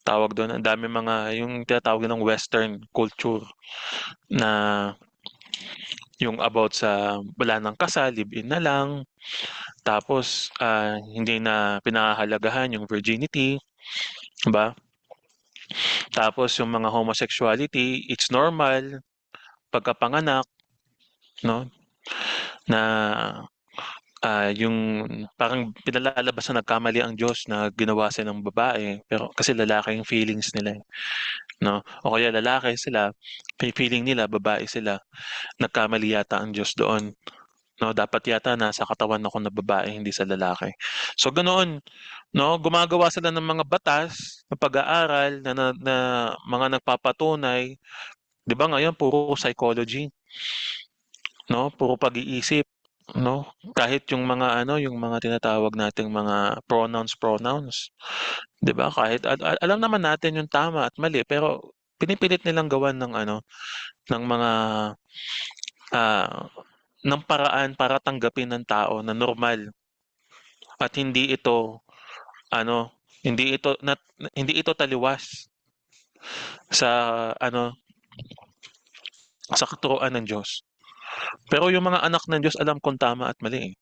Speaker 1: tawag dun, ang daming mga yung tinatawag nilang western culture na yung about sa wala ng kasal, live-in na lang, tapos, hindi na pinahahalagahan yung virginity, 'di ba? Tapos yung mga homosexuality, it's normal pagkapanganak 'no, na, yung parang pinalalabas na nagkamali ang Diyos na ginawa silang babae, pero kasi lalaki yung feelings nila, eh, 'no? O kaya lalaki sila, feeling nila babae sila, nagkamali yata ang Diyos doon, 'no? Dapat yata nasa katawan ako na babae, hindi sa lalaki. So ganoon, 'no? Gumagawa sila ng mga batas na pag-aaral na mga nagpapatunay. 'Di ba ngayon puro psychology, 'no, puro pag-iisip, 'no? Kahit yung mga ano, yung mga tinatawag nating mga pronouns, 'di ba? Kahit alam naman natin yung tama at mali, pero pinipilit nilang gawan ng ano, ng mga, ah, ng paraan para tanggapin ng tao na normal at ano, hindi ito taliwas sa ano, sa katuruan ng Diyos. Pero yung mga anak ng Diyos alam kung tama at mali, eh.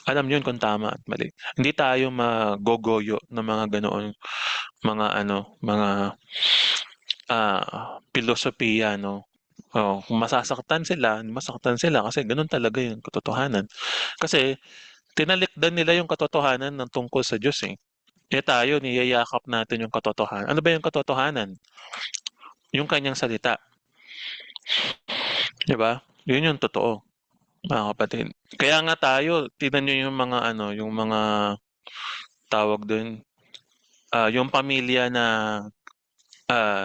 Speaker 1: Alam yun kung tama at mali. Hindi tayo magogoyo ng mga ganoon, mga ano, mga, pilosopiya 'no. Oo, kung masasaktan sila kasi gano'n talaga yung katotohanan. Kasi tinalikdan nila yung katotohanan ng tungkol sa Diyos, eh. Eh, tayo niyayakap natin yung katotohanan. Ano ba yung katotohanan? Yung kanyang salita, 'di ba? Yun yung totoo, mga kapatid. Kaya nga tayo tignan niyo yung mga ano, yung mga tawag dun, yung pamilya na,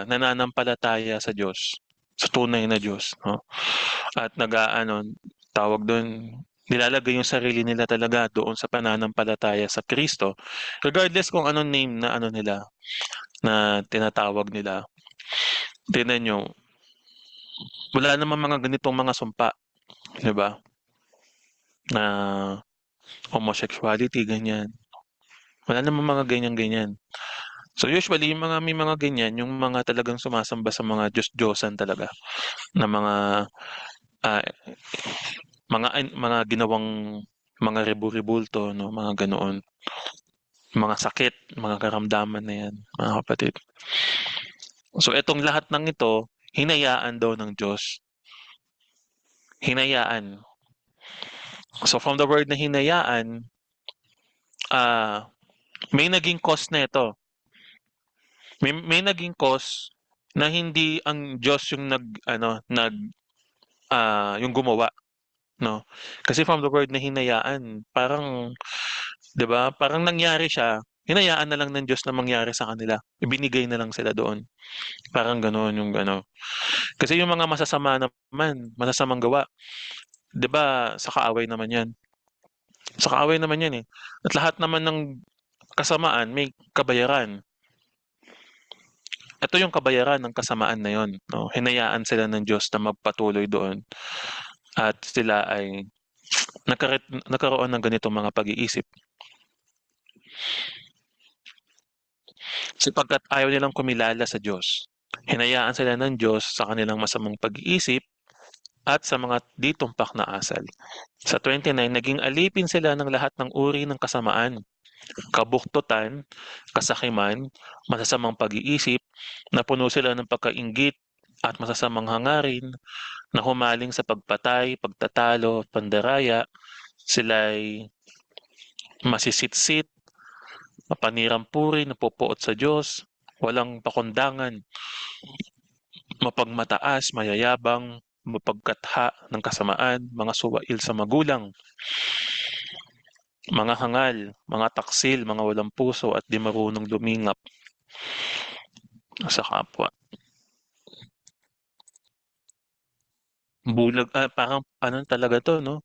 Speaker 1: nananampalataya sa Diyos, sa tunay na Diyos 'no, at nag-aano, tawag dun, nilalagay yung sarili nila talaga doon sa pananampalataya sa Kristo, regardless kung anong name na ano nila, na tinatawag nila. Tignan niyo, wala namang mga ganitong mga sumpa, 'di ba, na homosexuality ganyan, wala namang mga ganyan-ganyan. So usually yung mga may mga ganyan, yung mga talagang sumasamba sa mga Diyos-Diyosan talaga na ah, mga ginawang mga rebu-rebulto 'no, mga ganoon. Mga sakit, mga karamdaman na 'yan, mga kapatid. So itong lahat ng ito, hinayaan daw ng Diyos, hinayaan. So from the word na hinayaan, may naging cause nito. May naging cause na hindi ang Diyos yung nag-ano, yung gumawa 'no. Kasi from the word na hinayaan, parang 'di ba, parang nangyari siya, hinayaan na lang ng Diyos na mangyari sa kanila. Ibinigay na lang sila doon, parang gano'n yung ano. Kasi yung mga masasama naman, masasamang gawa, 'di ba sa kaaway naman 'yan, sa kaaway naman 'yan, eh. At lahat naman ng kasamaan may kabayaran. Ito yung kabayaran ng kasamaan na 'yon 'no, hinayaan sila ng Diyos na magpatuloy doon at sila ay nagkaroon ng ganitong mga pag-iisip. Sapagkat ayaw nilang kumilala sa Diyos. Hinayaan sila ng Diyos sa kanilang masamang pag-iisip at sa mga di tumpak na asal. Sa 29, naging alipin sila ng lahat ng uri ng kasamaan, kabuktutan, kasakiman, masasamang pag-iisip, napuno sila ng pagkainggit at masasamang hangarin, na humaling sa pagpatay, pagtatalo, pandaraya, sila'y masisitsit, mapanirampuri, napupuot sa Diyos, walang pakundangan, mapagmataas, mayayabang, mapagkatha ng kasamaan, mga suwail sa magulang, mga hangal, mga taksil, mga walang puso at di marunong lumingap sa kapwa. Bulag, parang ano talaga 'to 'no,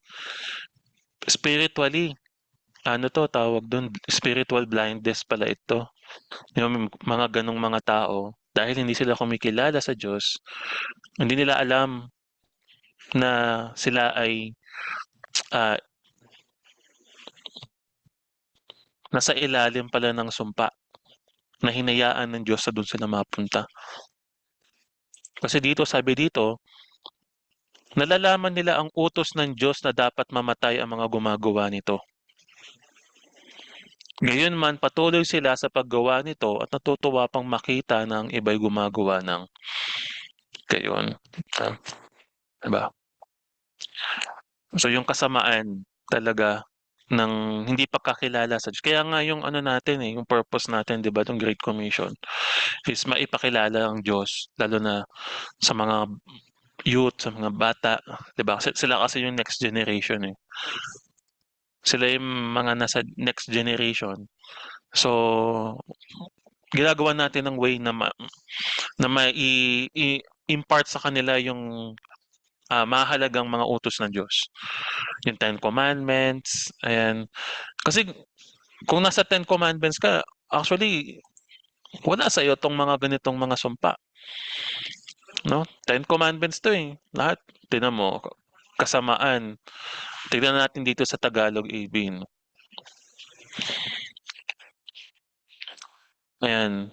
Speaker 1: spiritually, ano 'to tawag dun, spiritual blindness pala ito. Yung mga gano'ng mga tao, dahil hindi sila kumikilala sa Diyos, hindi nila alam na sila ay, ah, nasa ilalim pala ng sumpa na hinayaan ng Diyos na dun sila mapunta. Kasi dito sabi dito, nalalaman nila ang utos ng Diyos na dapat mamatay ang mga gumagawa nito. Gayunman patuloy sila sa paggawa nito at natutuwa pang makita na ang iba'y gumagawa ng gayon. Ah, 'Di ba? So yung kasamaan talaga ng hindi pagkakilala sa Diyos. Kaya nga yung ano natin, yung purpose natin 'di ba, yung Great Commission is maipakilala ang Diyos lalo na sa mga youth, sa mga bata, 'di ba? Sila kasi yung next generation, eh. Sila yung mga nasa next generation. So, ginagawa natin ng way na na impart sa kanila yung, mahahalagang mga utos ng Diyos. Yung Ten Commandments, ayan. Kasi kung nasa Ten Commandments ka, actually wala sa'yo 'tong mga ganitong mga sumpa, 'no? Ten Commandments 'to, eh, lahat. Tignan mo, kasamaan. Tignan natin dito sa Tagalog AB 'no. Ayan,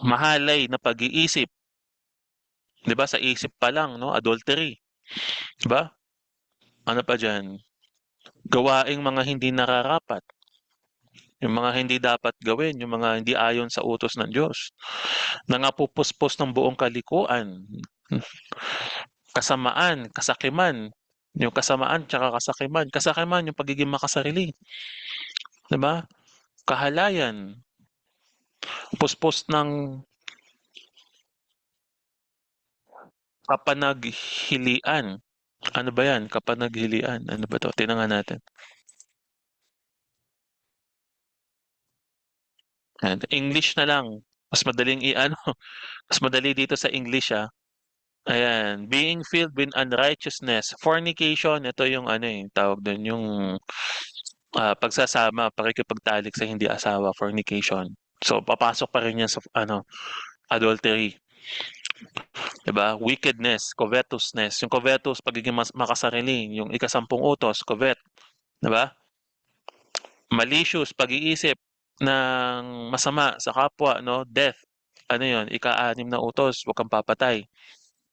Speaker 1: mahalay na pag-iisip, 'di ba sa isip pa lang 'no, adultery, 'di ba? Ano pa diyan, gawaing mga hindi nararapat, yung mga hindi dapat gawin, yung mga hindi ayon sa utos ng Diyos, nangapupuspos ng buong kalikuan, kasamaan, kasakiman, yung kasamaan tsaka kasakiman. Kasakiman yung pagiging makasarili, 'di ba? Kahalayan, puspos ng kapanaghilian. Ano ba 'yan, kapanaghilian, ano ba 'to? Tingnan nga natin. Ayan, English na lang, mas madaling i-ano, mas madali dito sa English, Ayan, being filled with unrighteousness, fornication, ito yung ano, tawag dun, yung, pagsasama, pakikipagtalik sa hindi asawa, fornication. So, papasok pa rin yan sa ano, adultery, 'di ba? Wickedness, covetousness. Yung covetous, pagiging makasarili, yung ikasampung utos, covet, 'di ba? Malicious, pag-iisip ng masama sa kapwa, no? Death, ano yon, ika-anim na utos, huwag kang papatay.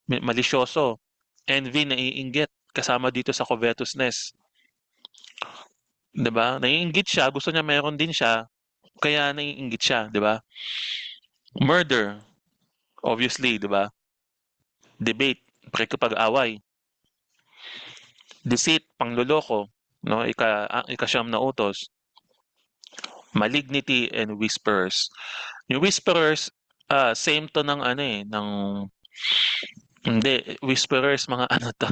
Speaker 1: Malisyoso, envy, naiinggit, kasama dito sa covetousness, 'di ba? Naiinggit siya, gusto niya meron din siya, kaya naiinggit siya, 'di ba? Murder, obviously, 'di ba? Debate, pakikipag-away. Deceit, pangloloko, no? Ika-siyam na utos. Malignity and whispers. Yung whispers, same to ng ano, ng hindi, whisperers mga ano 'to,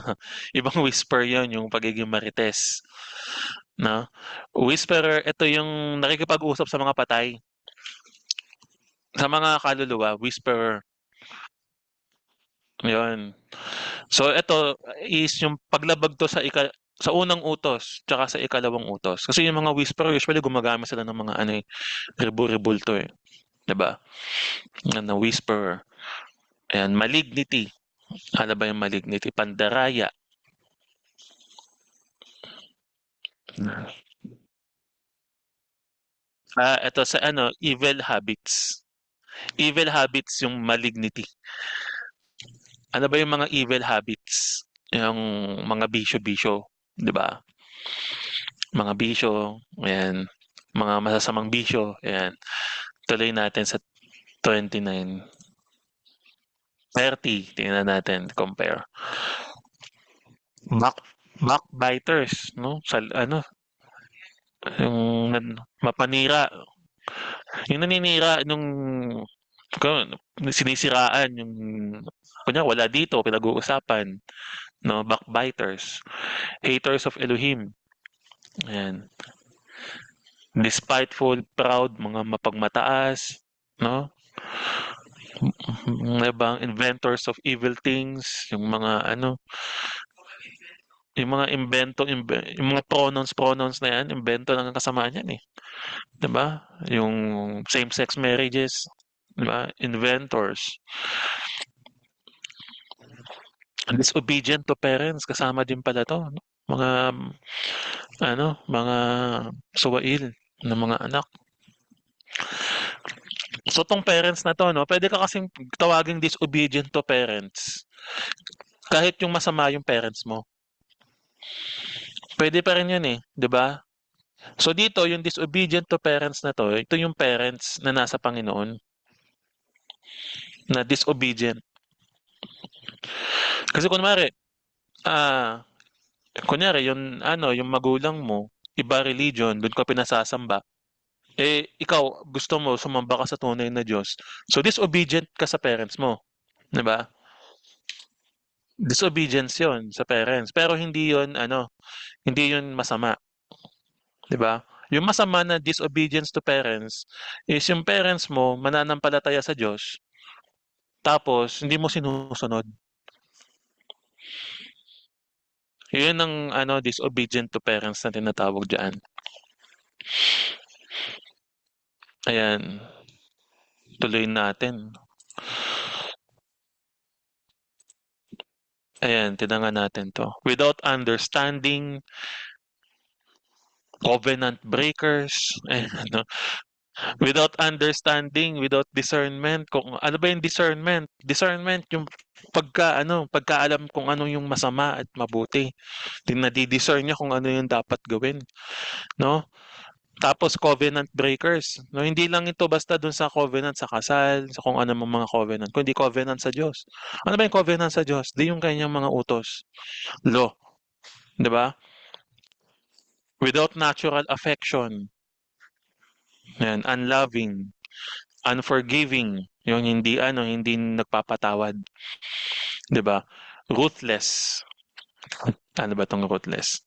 Speaker 1: ibang whisper 'yon, yung pagiging marites, 'no? Whisperer, ito yung nakikipag-usap sa mga patay, sa mga kaluluwa, whisperer, 'yon. So ito is yung paglabag 'to sa unang utos tsaka sa ikalawang utos. Kasi yung mga whisperer usually gumagamit sila ng mga ano, rebulto, 'di ba? Na whisperer. Ayan, malignity. Ano ba yung malignity? Pandaraya. Ito sa ano, evil habits. Evil habits yung malignity. Ano ba yung mga evil habits? Yung mga bisyo-bisyo, 'di ba? Mga bisyo, ayan. Mga masasamang bisyo, ayan. Tuloy natin sa 29. 30, tingnan natin, compare. Back Backbiters, no? Sa ano, yung mapanira, yung naninira nung Kung sinisiraan yung kunyari wala dito pinag-uusapan, 'no, backbiters, haters of Elohim, ayan. Despiteful, proud, mga mapagmataas, 'no? Mga ibang inventors of evil things, yung mga ano, yung mga yung mga pronouns na yan, imbento lang ang kasamaan yan, eh, 'di ba? Yung same-sex marriages, 'di ba? Inventors. Disobedient to parents, kasama din pala 'to, 'no? Mga ano, mga suwail ng mga anak. So 'tong parents na 'to 'no, puwede ka kasing tawaging disobedient to parents, kahit yung masama yung parents mo. Puwede pa rin yun, eh, 'di ba? So dito yung disobedient to parents na 'to, ito yung parents na nasa Panginoon, na disobedient. Kasi ah, kunyari yung ano, yung magulang mo, iba religion, dun ka pinasasamba, eh, ikaw gusto mo sumamba ka sa tunay na Diyos, so disobedient ka sa parents mo, 'di ba? Disobedience 'yun sa parents, pero hindi 'yun ano, hindi 'yun masama, 'di ba? Yung masama na disobedience to parents is yung parents mo mananampalataya sa Diyos, tapos hindi mo sinusunod. 'Yun ang ano, disobedient to parents na tinatawag diyan. Ayan, tuloy natin. Ayan, tignan nga natin 'to. Without understanding, covenant breakers, ayan 'no. Without understanding, without discernment, kung ano ba yung discernment? Discernment yung pagka-ano, pagkaalam kung ano yung masama at mabuti. Nadi-discern niya kung ano yung dapat gawin, 'no? Tapos covenant breakers, 'no? Hindi lang ito basta dun sa covenant sa kasal, sa kung ano mang mga covenant, kundi covenant sa Diyos. Ano ba yung covenant sa Diyos? 'Di yung kanyang mga utos, law, 'di ba? Without natural affection, yan, unloving, unforgiving, yung hindi ano, hindi nagpapatawad, 'di ba? Ruthless. Ano ba 'tong ruthless?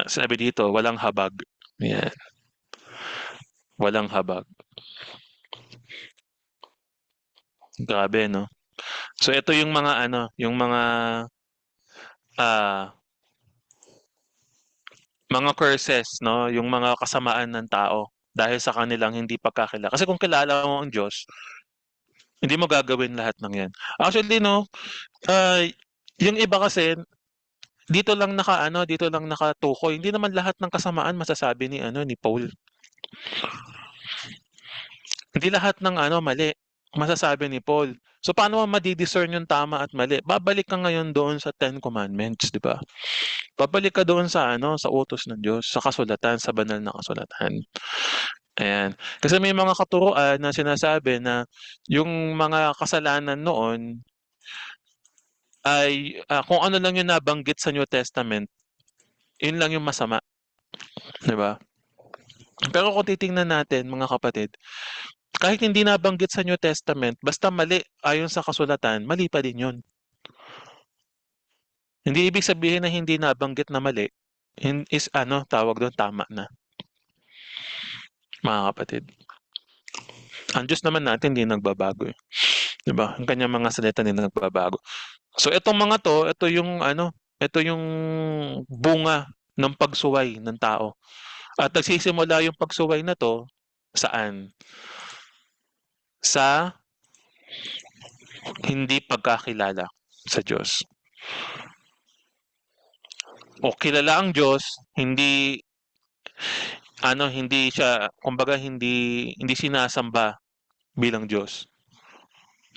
Speaker 1: Sabi dito, walang habag. Yan, walang habag. Grabe 'no? So ito yung mga ano, yung ah, mga curses 'no, yung mga kasamaan ng tao dahil sa kanilang hindi pagkakilala. Kasi kung kilala mo ang Diyos, hindi mo gagawin lahat ng 'yan. Actually 'no, ah, yung iba kasi dito lang nakatukoy. Hindi naman lahat ng kasamaan masasabi ni ano, ni Paul. Hindi lahat ng ano, mali, masasabi ni Paul. So paano mo madi-discern yung tama at mali? Babalik ka ngayon doon sa Ten Commandments, 'di ba? Babalik ka doon sa ano, sa utos ng Diyos, sa kasulatan, sa banal na kasulatan. Ayan. Kasi may mga katuruan na sinasabi na yung mga kasalanan noon ay, kung ano lang yung nabanggit sa New Testament, yun lang yung masama, 'di ba? Pero kung titingnan natin mga kapatid, kahit hindi nabanggit sa New Testament, basta mali ayon sa kasulatan, mali pa din yun. Hindi ibig sabihin na hindi nabanggit na mali, is ano, tawag dun, tama na, mga kapatid. Ang Diyos naman natin hindi nagbabago, eh, 'di ba? Ang kanyang mga salita hindi nagbabago. So itong mga 'to, ito yung ano, ito yung bunga ng pagsuway ng tao. At nagsisimula yung pagsuway na 'to, saan? Sa hindi pagkakilala sa Diyos. O kilala ang Diyos, hindi ano, hindi siya, kumbaga hindi sinasamba bilang Diyos,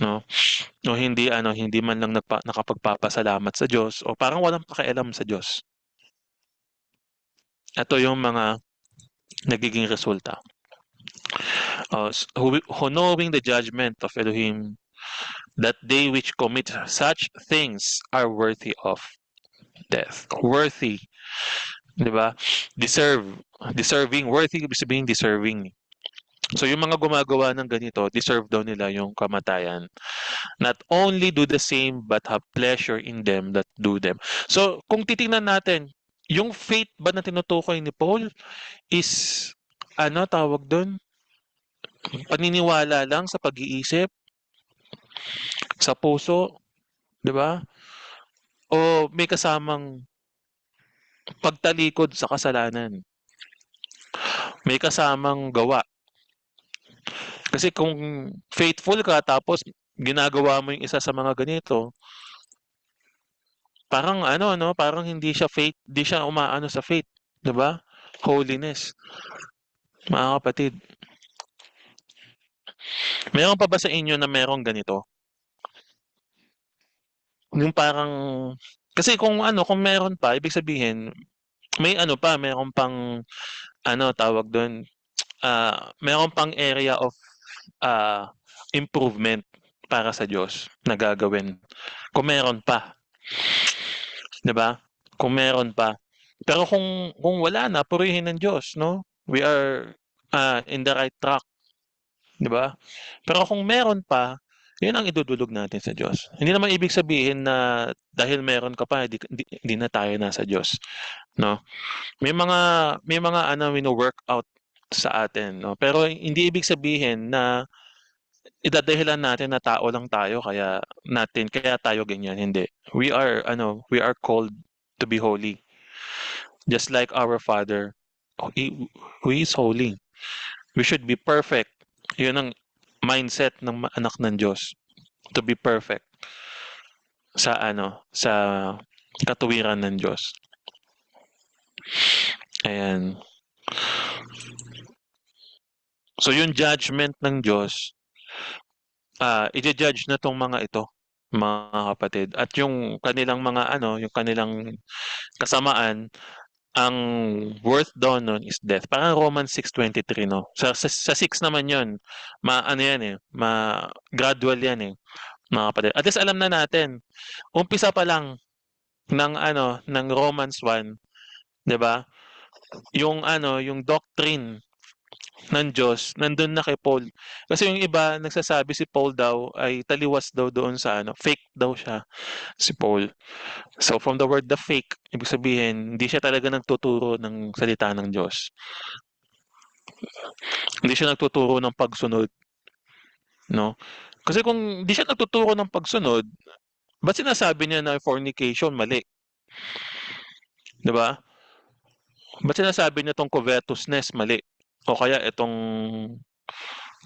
Speaker 1: 'no? O hindi ano, hindi man lang nakapagpapasalamat sa Diyos o parang walang pakialam sa Diyos. Ito yung mga nagiging resulta. Who knowing the judgment of Elohim, that they which commit such things are worthy of death. Worthy, 'di ba? Deserving, worthy ibig sabihin deserving. So yung mga gumagawa ng ganito, deserve daw nila yung kamatayan. Not only do the same, but have pleasure in them that do them. So kung titingnan natin, yung faith ba na tinutukoy ni Paul is, ano tawag dun, paniniwala lang sa pag-iisip, sa puso, di ba? O may kasamang pagtalikod sa kasalanan, may kasamang gawa. Kasi kung faithful ka tapos ginagawa mo yung isa sa mga ganito, parang ano, no, parang hindi siya faith, hindi siya umaano sa faith, 'di ba? Holiness. Mga kapatid, meron pa ba sa inyo na merong ganito? Yung parang kasi kung ano, kung meron pa, ibig sabihin may ano pa, meron pang ano tawag doon, meron pang area of ah, improvement para sa Diyos na gagawin. Kung meron pa, 'di ba? Kung meron pa. Pero kung wala na, purihin ng Diyos, no? We are in the right track, 'di ba? Pero kung meron pa, 'yun ang idudulog natin sa Diyos. Hindi naman ibig sabihin na dahil meron ka pa, di na tayo nasa Diyos, no? May mga ano wino-workout sa atin, no? Pero hindi ibig sabihin na idadahilan natin na tao lang tayo kaya tayo ganyan, hindi. We are called to be holy. Just like our Father, who is holy. We should be perfect. Yun ang mindset ng anak ng Diyos, to be perfect sa katuwiran ng Diyos. Ayan. So yung judgment ng Diyos, i-judge na tong mga ito, mga kapatid. At yung kanilang mga ano, yung kanilang kasamaan, ang worth daw nun is death. Parang Romans 6:23, no? Sa 6 naman yun, ano yan eh, gradual yan eh, mga kapatid. At least alam na natin, umpisa pa lang ng Romans 1, 'di ba? Yung ano, yung doctrine ng Diyos nandun na kay Paul. Kasi yung iba nagsasabi si Paul daw ay taliwas daw doon sa ano, fake daw siya si Paul. So from the word the fake, ibig sabihin hindi siya talaga nagtuturo ng salita ng Diyos. Hindi siya nagtuturo ng pagsunod, no? Kasi kung hindi siya nagtuturo ng pagsunod, ba't sinasabi niya na fornication mali? 'Di ba? Ba't sinasabi niya tong covetousness mali? O kaya itong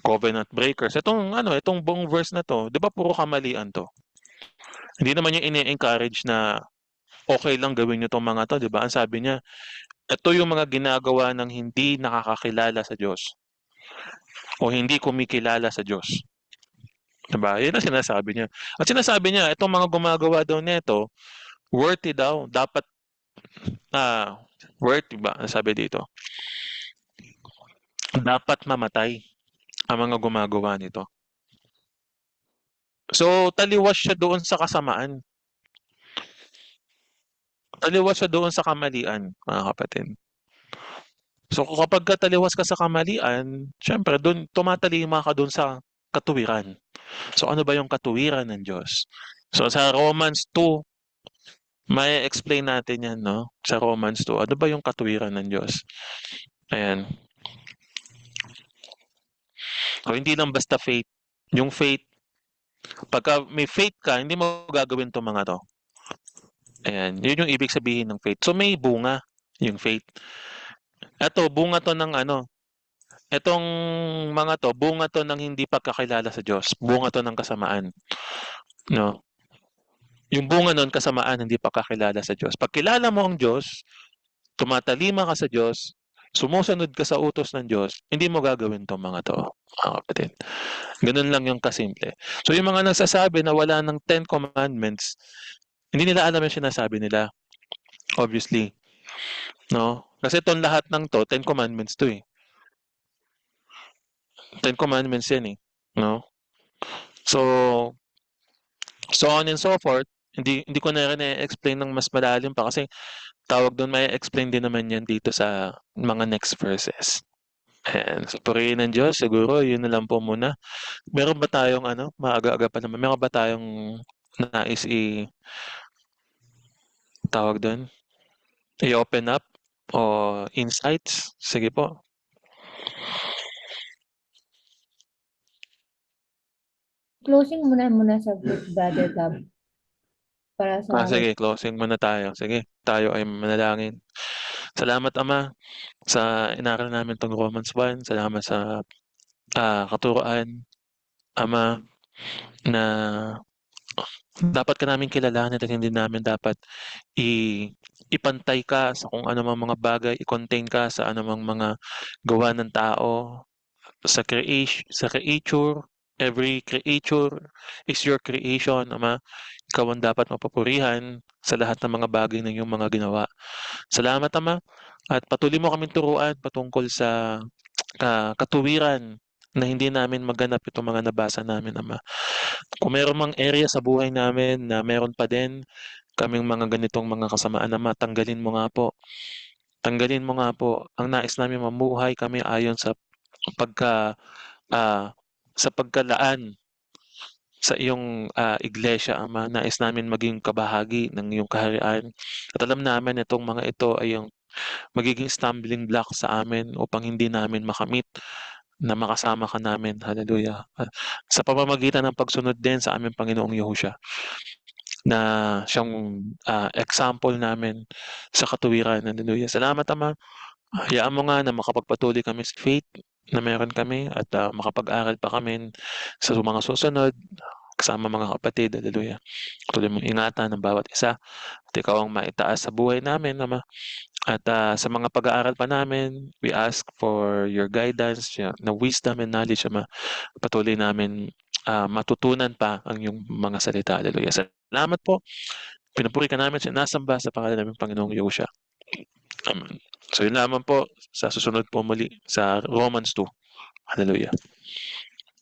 Speaker 1: covenant breakers. Itong buong verse na 'to, 'di ba puro kamalian 'to? Hindi naman niya ini-encourage na okay lang gawin niyo 'tong mga 'to, 'di ba? Ang sabi niya, ito yung mga ginagawa ng hindi nakakakilala sa Diyos o hindi kumikilala sa Diyos. 'Di ba? Yun ang sinasabi niya. At sinasabi niya, itong mga gumagawa daw nito, worthy daw. Dapat, worthy ba? Ang sabi dito. Dapat mamatay ang mga gumagawa nito. So, taliwas siya doon sa kasamaan. Taliwas siya doon sa kamalian, mga kapatid. So kapag taliwas ka sa kamalian, siyempre doon tumatalima ka doon sa katuwiran. So ano ba yung katuwiran ng Diyos? So sa Romans 2, may explain natin yan, no? Sa Romans 2, ano ba yung katuwiran ng Diyos? Ayan. So hindi lang basta faith. Yung faith, pagka may faith ka, hindi mo gagawin tong mga to. Ayan, yun yung ibig sabihin ng faith. So may bunga yung faith. Ito, bunga to ng ano, itong mga to, bunga to ng hindi pagkakilala sa Diyos. Bunga to ng kasamaan. No? Yung bunga nun, kasamaan, hindi pagkakilala sa Diyos. Pag kilala mo ang Diyos, tumatalima ka sa Diyos, sumusunod ka sa utos ng Diyos, hindi mo gagawin tong mga to, mga kapatid. Ganun lang yung kasimple. So yung mga nagsasabi na wala ng 10 commandments, hindi nila alam yung sinasabi nila. Obviously. No? Kasi itong lahat ng to, 10 commandments to eh. 10 commandments yan eh. No? So on and so forth, hindi ko na rin i-explain ng mas malalim pa kasi tawag doon, may explain din naman yan dito sa mga next verses. Ayan, sa purihin ng Diyos siguro yun na lang po muna. Meron ba tayong ano, maaga-aga pa naman, meron ba tayong nais tawag dun, i-open up o insights? Sige po.
Speaker 2: Closing muna muna saglit, Brother Gab, para sa
Speaker 1: Sige, closing muna tayo. Sige, tayo ay manalangin. Salamat Ama sa inaral namin 'tong Romans 1. Salamat sa, katuruan, Ama, na dapat ka naming kilalanin at hindi namin dapat i ipantay ka sa kung ano mang mga bagay, i-contain ka sa anumang mga gawa ng tao, sa creature. Every creature is your creation, Ama. Ikaw ang dapat mapupurihan sa lahat ng mga bagay na iyong mga ginawa. Salamat, Ama, at patuloy mo kaming turuan patungkol sa, katuwiran na hindi namin maganap itong mga nabasa namin, Ama. Kung meron mang area sa buhay namin na meron pa din kaming mga ganitong mga kasamaan, Ama, tanggalin mo nga po. Tanggalin mo nga po. Ang nais namin mamuhay kami ayon pagka ah, sa pagkalaan sa iyong, iglesia, Ama. Nais namin maging kabahagi ng iyong kaharian at alam namin itong mga ito ay yung magiging stumbling block sa amin upang hindi namin makamit na makasama ka namin, hallelujah. Sa pamamagitan ng pagsunod din sa aming Panginoong Yahushua na siyang, example namin sa katuwiran, hallelujah. Salamat, Ama. Hayaan mo nga na makapagpatuloy kami sa faith na meron kami at, makapag-aral pa kami sa mga susunod kasama mga kapatid, hallelujah. Patuloy mong ingatan ang bawat isa at ikaw ang maitaas sa buhay namin, Ama. At, sa mga pag-aaral pa namin, we ask for your guidance, na wisdom and knowledge, Ama. Patuloy namin, matutunan pa ang iyong mga salita, hallelujah. Salamat po. Pinupuri ka namin, sinasamba sa pangalan naming Panginoong Yahushua. Amen. So yun lamang po, sa susunod po muli sa Romans 2. Hallelujah.